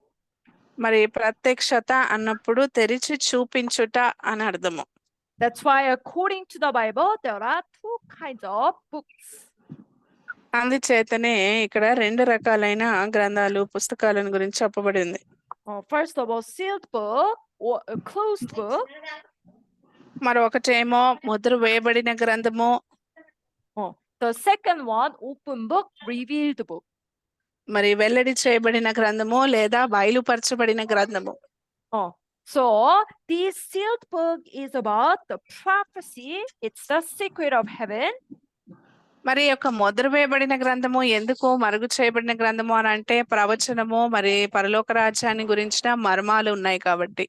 మరి ప్రత్యక్షత అన్నప్పుడు తెరిచి చూపించుట అని అర్థము. That's why according to the Bible, there are two kinds of books. అందుచేతనే ఇక్కడ రెండు రకాలైన గ్రంథాలు, పుస్తకాలను గురించి చెప్పబడింది. First of all, sealed book or a closed book. మరి ఒకటేమో ముద్ర వేయబడిన గ్రంథము. The second one, open book, revealed book. మరి వెల్లడి చేయబడిన గ్రంథము లేదా బయలుపరచబడిన గ్రంథము. So this sealed book is about the prophecy. It's the secret of heaven. మరి యొక్క ముద్ర వేయబడిన గ్రంథము ఎందుకు మరుగు చేయబడిన గ్రంథము అని అంటే ప్రవచనము మరి పరలోక రాజ్యాన్ని గురించిన మర్మాలు ఉన్నాయి కాబట్టి.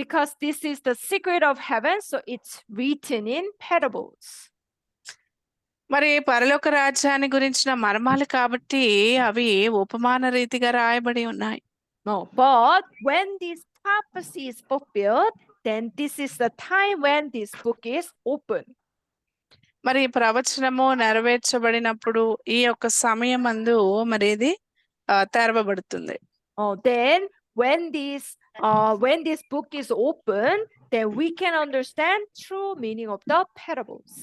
Because this is the secret of heaven, so it's written in parables. మరి పరలోక రాజ్యాన్ని గురించిన మర్మాలు కాబట్టి అవి ఉపమాన రీతిగా రాయబడి ఉన్నాయి. But when this prophecy is fulfilled, then this is the time when this book is open. మరి ప్రవచనము నెరవేర్చబడినప్పుడు ఈ యొక్క సమయమందు మరి ఇది తెరవబడుతుంది. Then when this book is open, then we can understand true meaning of the parables.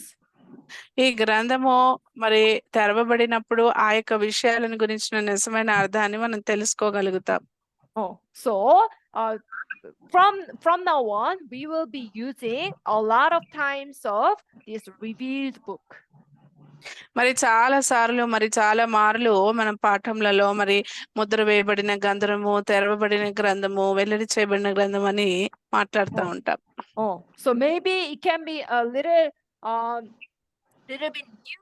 ఈ గ్రంథము మరి తెరవబడినప్పుడు ఆ యొక్క విషయాలను గురించిన నిజమైన అర్థాన్ని మనం తెలుసుకోగలుగుతాం. So from now on, we will be using a lot of times of this revealed book. మరి చాలా సార్లు మరి చాలా మార్లు మనం పాఠంలలో మరి ముద్ర వేయబడిన గ్రంథము, తెరవబడిన గ్రంథము, వెల్లడి చేయబడిన గ్రంథం అని మాట్లాడుతూ ఉంటాం. So maybe it can be a little bit new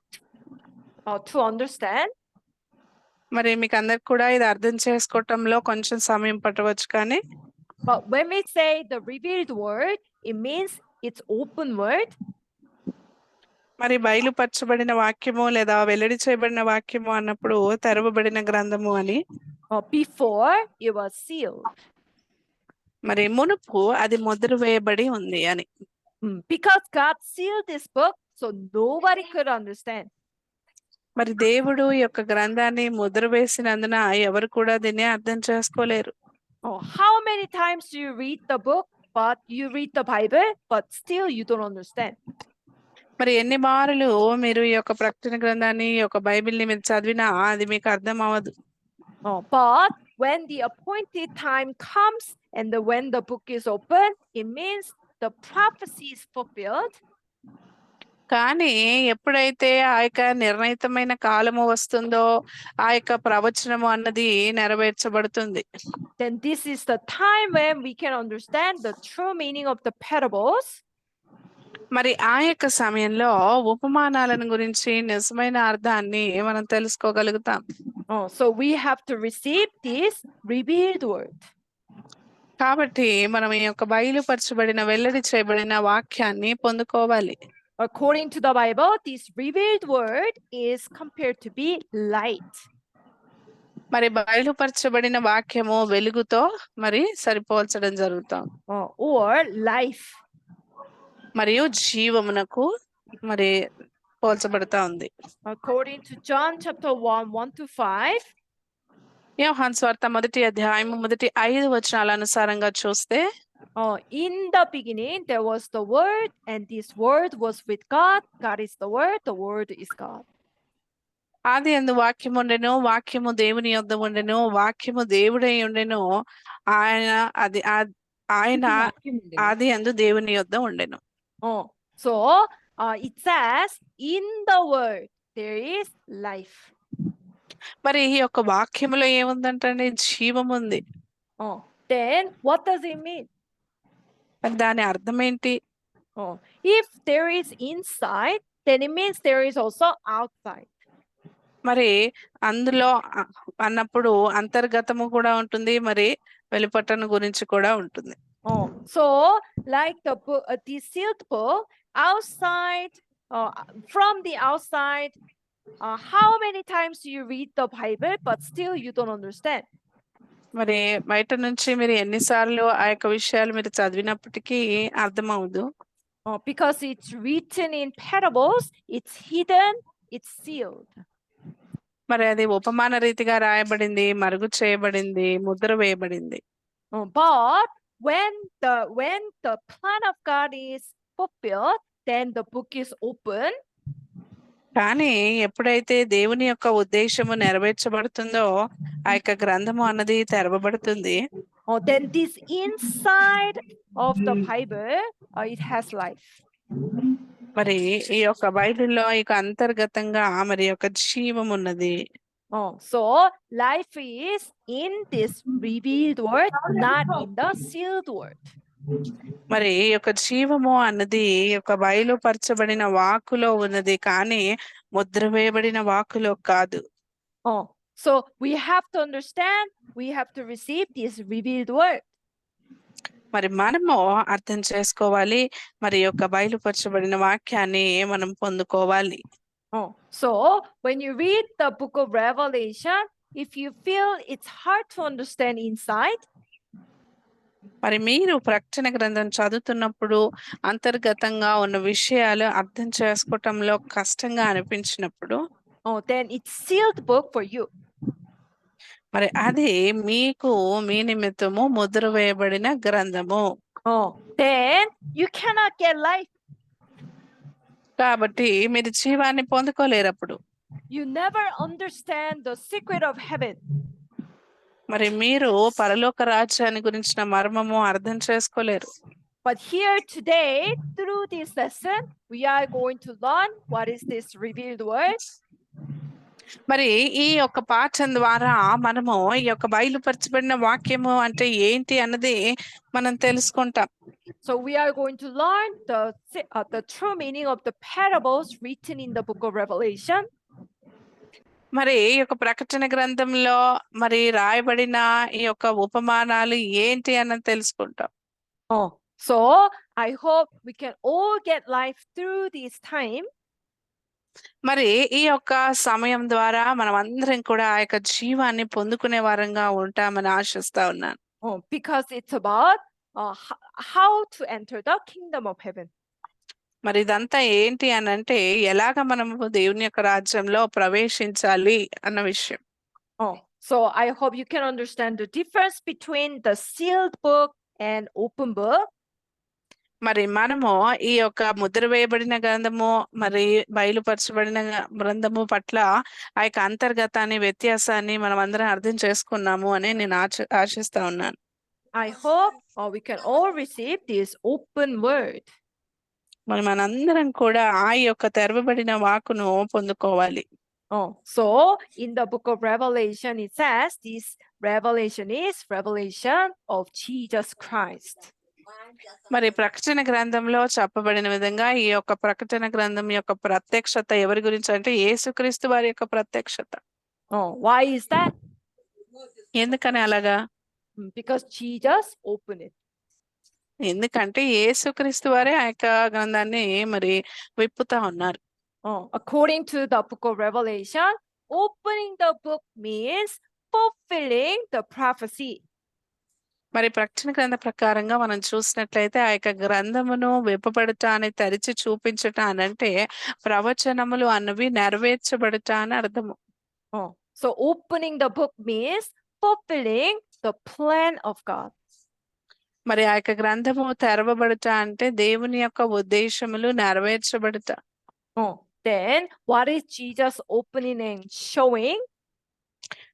to understand. మరి మీకు అందరికి కూడా ఇది అర్థం చేసుకోవటంలో కొంచెం సమయం పట్టవచ్చు, కానీ But when we say the revealed word, it means it's open word. మరి బయలుపరచబడిన వాక్యము లేదా వెల్లడి చేయబడిన వాక్యము అన్నప్పుడు తెరవబడిన గ్రంథము అని. Before it was sealed. మరి మునుపు అది ముద్ర వేయబడి ఉంది అని. Because God sealed this book, so nobody could understand. మరి దేవుడు ఈ యొక్క గ్రంథాన్ని ముద్ర వేసినందున ఎవరు కూడా దీన్ని అర్థం చేసుకోలేరు. How many times do you read the book, but you read the Bible, but still you don't understand? మరి ఎన్ని మారులు మీరు ఈ యొక్క ప్రకటన గ్రంథాన్ని, ఈ యొక్క బైబిల్ని మీరు చదివినా అది మీకు అర్థం అవ్వదు. But when the appointed time comes and when the book is open, it means the prophecy is fulfilled. కానీ ఎప్పుడైతే ఆ యొక్క నిర్ణయితమైన కాలము వస్తుందో ఆ యొక్క ప్రవచనము అన్నది నెరవేర్చబడుతుంది. Then this is the time when we can understand the true meaning of the parables. మరి ఆ యొక్క సమయంలో ఉపమానాలను గురించి నిజమైన అర్థాన్ని మనం తెలుసుకోగలుగుతాం. So we have to receive this revealed word. కాబట్టి మనం ఈ యొక్క బయలుపరచబడిన వెల్లడి చేయబడిన వాక్యాన్ని పొందుకోవాలి. According to the Bible, this revealed word is compared to be light. మరి బయలుపరచబడిన వాక్యము వెలుగుతో మరి సరిపోల్చడం జరుగుతుంది. Or life. మరియు జీవమునకు మరి పోల్చబడతా ఉంది. According to John chapter 1:1-5. యోహాను సువార్త 1వ అధ్యాయం 1-5 వచనాల అనుసారంగా చూస్తే, in the beginning there was the word, and this word was with God. God is the word is God. ఆది యందు వాక్యము ఉండెను, వాక్యము దేవుని యొద్ద ఉండెను, వాక్యము దేవుడై ఉండెను, ఆయన ఆది యందు దేవుని యొద్ద ఉండెను. So it says in the word there is life. మరి ఈ యొక్క వాక్యములో ఏముందంటే జీవం ఉంది. Then what does it mean? దాని అర్థం ఏంటి? If there is inside, then it means there is also outside. మరి అందులో అన్నప్పుడు అంతర్గతము కూడా ఉంటుంది, మరి వెలుపటను గురించి కూడా ఉంటుంది. So like the book, the sealed book, outside, from the outside, how many times do you read the Bible but still you don't understand? మరి బయట నుంచి మీరు ఎన్నిసార్లు ఆ యొక్క విషయాలు మీరు చదివినప్పటికీ అర్థం అవ్వదు. Because it's written in parables, it's hidden, it's sealed. మరి అది ఉపమాన రీతిగా రాయబడింది, మరుగు చేయబడింది, ముద్ర వేయబడింది. But when the plan of God is fulfilled, then the book is open. కానీ ఎప్పుడైతే దేవుని యొక్క ఉద్దేశము నెరవేర్చబడుతుందో ఆ యొక్క గ్రంథము అన్నది తెరవబడుతుంది. Then this inside of the Bible, it has life. మరి ఈ యొక్క బైబిల్లో ఇక అంతర్గతంగా మరి యొక్క జీవం ఉన్నది. So life is in this revealed word, not in the sealed word. మరి ఈ యొక్క జీవము అన్నది యొక్క బయలుపరచబడిన వాక్కులో ఉన్నది, కానీ ముద్ర వేయబడిన వాక్కులో కాదు. So we have to understand, we have to receive this revealed word. మరి మనము అర్థం చేసుకోవాలి, మరి యొక్క బయలుపరచబడిన వాక్యాన్ని మనం పొందుకోవాలి. So when you read the book of Revelation, if you feel it's hard to understand inside, మరి మీరు ప్రకటన గ్రంథం చదువుతున్నప్పుడు అంతర్గతంగా ఉన్న విషయాలు అర్థం చేసుకోవటంలో కష్టంగా అనిపించినప్పుడు, then it's sealed book for you. మరి అది మీకు మీ నిమిత్తము ముద్ర వేయబడిన గ్రంథము. Then you cannot get life. కాబట్టి మీరు జీవాన్ని పొందుకోలేరు. అప్పుడు You never understand the secret of heaven. మరి మీరు పరలోక రాజ్యాన్ని గురించిన మర్మము అర్థం చేసుకోలేరు. But here today, through this lesson, we are going to learn what is this revealed word. మరి ఈ యొక్క పాఠం ద్వారా మనము ఈ యొక్క బయలుపరచబడిన వాక్యము అంటే ఏంటి అన్నది మనం తెలుసుకుంటాం. So we are going to learn the true meaning of the parables written in the book of Revelation. మరి ఈ యొక్క ప్రకటన గ్రంథంలో మరి రాయబడిన ఈ యొక్క ఉపమానాలు ఏంటి అన్నది తెలుసుకుంటాం. So I hope we can all get life through this time. మరి ఈ యొక్క సమయం ద్వారా మనం అందరం కూడా ఆ యొక్క జీవాన్ని పొందుకునే వారంగా ఉంటామని ఆశిస్తా ఉన్నాను. Because it's about how to enter the kingdom of heaven. మరి ఇదంతా ఏంటి అని అంటే ఎలాగ మనము దేవుని యొక్క రాజ్యంలో ప్రవేశించాలి అన్న విషయం. So I hope you can understand the difference between the sealed book and open book. మరి మనము ఈ యొక్క ముద్ర వేయబడిన గ్రంథము మరి బయలుపరచబడిన గ్రంథము పట్ల ఆ యొక్క అంతర్గతాన్ని వ్యత్యాసాన్ని మనం అందరం అర్థం చేసుకున్నాము అని నేను ఆశిస్తా ఉన్నాను. I hope we can all receive this open word. మరి మనందరం కూడా ఆ యొక్క తెరవబడిన వాక్కును పొందుకోవాలి. So in the book of Revelation it says this revelation is revelation of Jesus Christ. మరి ప్రకటన గ్రంథంలో చెప్పబడిన విధంగా ఈ యొక్క ప్రకటన గ్రంథం యొక్క ప్రత్యక్షత ఎవరి గురించి అంటే యేసుక్రీస్తు వారి యొక్క ప్రత్యక్షత. Why is that? ఎందుకని అలాగా? Because Jesus opened it. ఎందుకంటే యేసుక్రీస్తు వారే ఆ యొక్క గ్రంథాన్ని మరి విప్పుతా ఉన్నారు. According to the book of Revelation, opening the book means fulfilling the prophecy. మరి ప్రకటన గ్రంథ ప్రకారంగా మనం చూసినట్లయితే ఆ యొక్క గ్రంథమును విప్పబడుట అని తెరిచి చూపించట అని అంటే ప్రవచనములు అన్నవి నెరవేర్చబడుట అని అర్థము. So opening the book means fulfilling the plan of God. మరి ఆ యొక్క గ్రంథము తెరవబడుట అంటే దేవుని యొక్క ఉద్దేశములు నెరవేర్చబడుట. Then what is Jesus opening and showing?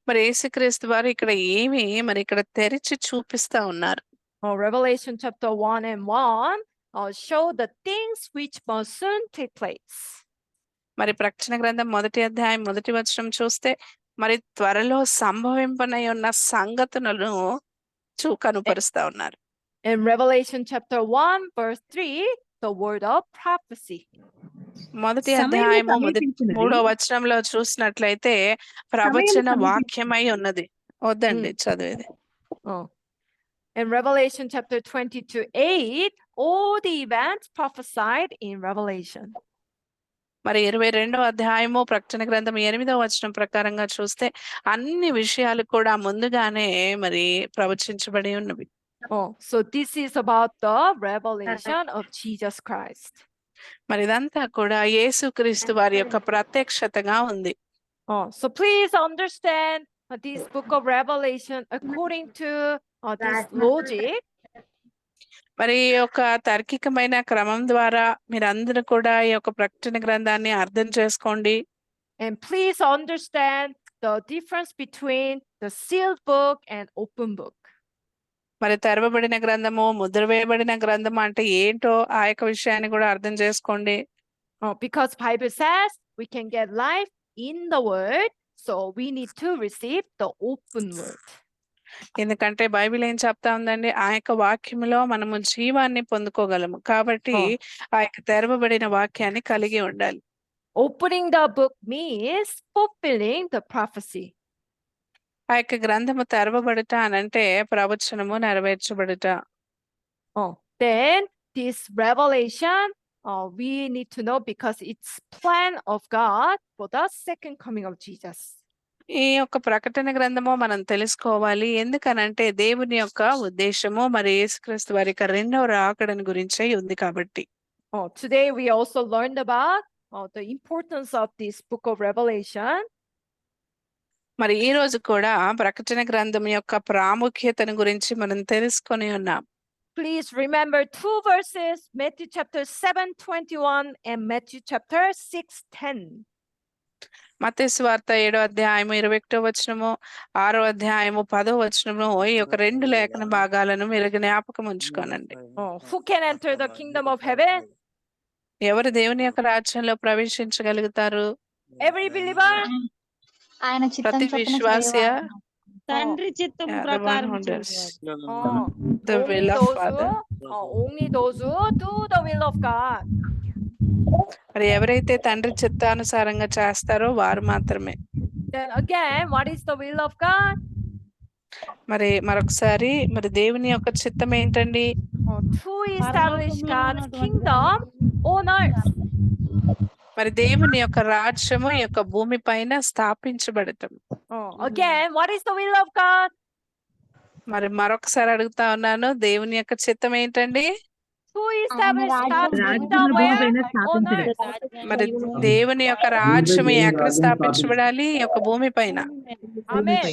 మరి యేసుక్రీస్తు వారు ఇక్కడ ఏమి మరి ఇక్కడ తెరిచి చూపిస్తా ఉన్నారు. Revelation chapter 1 and 1 show the things which must soon take place. మరి ప్రకటన గ్రంథం 1వ అధ్యాయం 1వ వచనం చూస్తే మరి త్వరలో సంభవింపనై ఉన్న సంగతులను కనుపరుస్తా ఉన్నారు. In Revelation chapter 1 verse 3, the word of prophecy. 1వ అధ్యాయము 3వ వచనంలో చూసినట్లయితే ప్రవచన వాక్యమై ఉన్నది. వద్దండి చదివేది. In Revelation chapter 22:8, all the events prophesied in Revelation. మరి 22వ అధ్యాయము ప్రకటన గ్రంథం 8వ వచనం ప్రకారంగా చూస్తే అన్ని విషయాలు కూడా ముందుగానే మరి ప్రవచించబడి ఉన్నవి. So this is about the revelation of Jesus Christ. మరి ఇదంతా కూడా యేసుక్రీస్తు వారి యొక్క ప్రత్యక్షతగా ఉంది. So please understand this book of Revelation according to this logic. మరి ఈ యొక్క తార్కికమైన క్రమం ద్వారా మీరందరూ కూడా ఈ యొక్క ప్రకటన గ్రంథాన్ని అర్థం చేసుకోండి. And please understand the difference between the sealed book and open book. మరి తెరవబడిన గ్రంథము ముద్ర వేయబడిన గ్రంథం అంటే ఏంటో ఆ యొక్క విషయాన్ని కూడా అర్థం చేసుకోండి. Because Bible says we can get life in the word, so we need to receive the open word. ఎందుకంటే బైబిల్ ఏం చెప్తా ఉందండి, ఆ యొక్క వాక్యములో మనము జీవాన్ని పొందుకోగలము. కాబట్టి ఆ యొక్క తెరవబడిన వాక్యాన్ని కలిగి ఉండాలి. Opening the book means fulfilling the prophecy. ఆ యొక్క గ్రంథము తెరవబడుట అనంటే ప్రవచనము నెరవేర్చబడుట. Then this revelation we need to know because it's plan of God for the second coming of Jesus. ఈ యొక్క ప్రకటన గ్రంథము మనం తెలుసుకోవాలి. ఎందుకనంటే దేవుని యొక్క ఉద్దేశము మరి యేసుక్రీస్తు వారి యొక్క రెండవ రాకడను గురించే ఉంది కాబట్టి. Today we also learned about the importance of this book of Revelation. మరి ఈ రోజు కూడా ప్రకటన గ్రంథం యొక్క ప్రాముఖ్యతను గురించి మనం తెలుసుకొని ఉన్నాం. Please remember two verses, Matthew chapter 7:21 and Matthew chapter 6:10. మత్తయి సువార్త 7వ అధ్యాయము 21వ వచనము 6వ అధ్యాయము 10వ వచనము ఈ యొక్క రెండు లేఖన భాగాలను మీరు జ్ఞాపకం ఉంచుకోనండి. Who can enter the kingdom of heaven? ఎవరు దేవుని యొక్క రాజ్యంలో ప్రవేశించగలుగుతారు? Every believer? ఆయన చిత్తం ప్రతి చొప్పున విశ్వాసియా? తండ్రి చిత్తం Yeah, the one ప్రకారం who does Oh, the only will of those Father. only those who do the will of God. మరి ఎవరైతే తండ్రి చిత్తానుసారంగా చేస్తారో వారు మాత్రమే. Then again, what is the will of God? మరి మరొకసారి మరి దేవుని యొక్క చిత్తం ఏంటండి? To establish God's kingdom on earth. మరి దేవుని యొక్క రాజ్యము ఈ యొక్క భూమి పైన స్థాపించబడటం. Again, what is the will of God? మరి మరొకసారి అడుగుతా ఉన్నాను, దేవుని యొక్క చిత్తం ఏంటండి? To establish God's kingdom where? On earth. మరి దేవుని యొక్క రాజ్యం ఎక్కడ స్థాపించబడాలి? ఈ యొక్క భూమి పైన. Amen.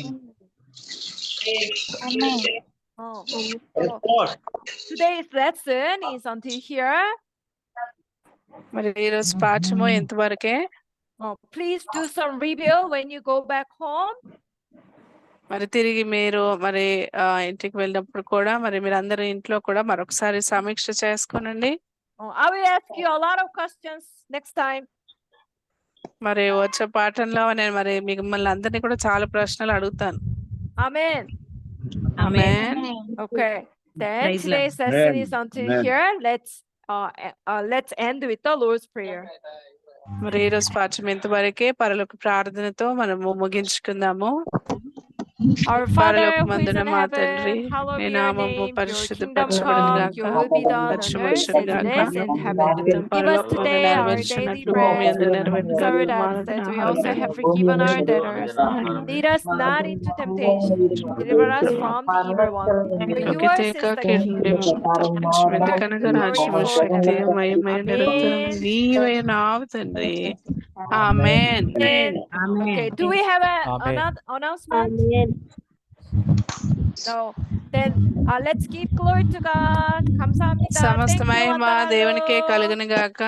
Today's lesson is until here. మరి ఈరోజు పాఠము ఎంతవరకే? Please do some review when you go back home. మరి తిరిగి మీరు మరి ఇంటికి వెళ్ళినప్పుడు కూడా మరి మీరు అందరూ ఇంట్లో కూడా మరొకసారి సమీక్ష చేసుకోనండి. I will ask you a lot of questions next time. మరి వచ్చే పాఠంలో నేను మరి మిమ్మల్ని అందరినీ కూడా చాలా ప్రశ్నలు అడుగుతాను. Amen. Amen. Okay. Then Praise today's Lord. lesson Amen. is until Amen. here. Let's end with the Lord's Prayer. మరి ఈ రోజు పాఠం ఎంతవరకే పరలోక ప్రార్థనతో మనము ముగించుకుందాము. Our Father who is పరలోకమందున in మా తండ్రి, heaven, hallowed నీ be your నామము name. Your kingdom పరిశుద్ధపరచబడును come, గాక, your will be done on earth as పరచబడును it గాక. is in heaven. చిత్తం Give us పరలోకమందు today our daily నెరవేర్చినట్లు భూమి bread. యందు నెరవేరును Sorry గాక. మా that అనుదిన we ఆహారము also have నేర్పు. forgiven our debtors. Lead us not into temptation. Deliver us from the evil one. For yours is అతిథేక the కీడు నుండి kingdom, మమ్మల్ని తప్పించు. ఎందుకనగా glory రాజ్యము, శక్తి, మహిమ నిరంతరం Amen. నీవే నావు తండ్రి. ఆమేన్. Okay, do we have an announcement? No. Then let's give glory to God. 감사합니다. సమస్త Thank you, మహిమ దేవునికే వందనాలు. కలుగును గాక.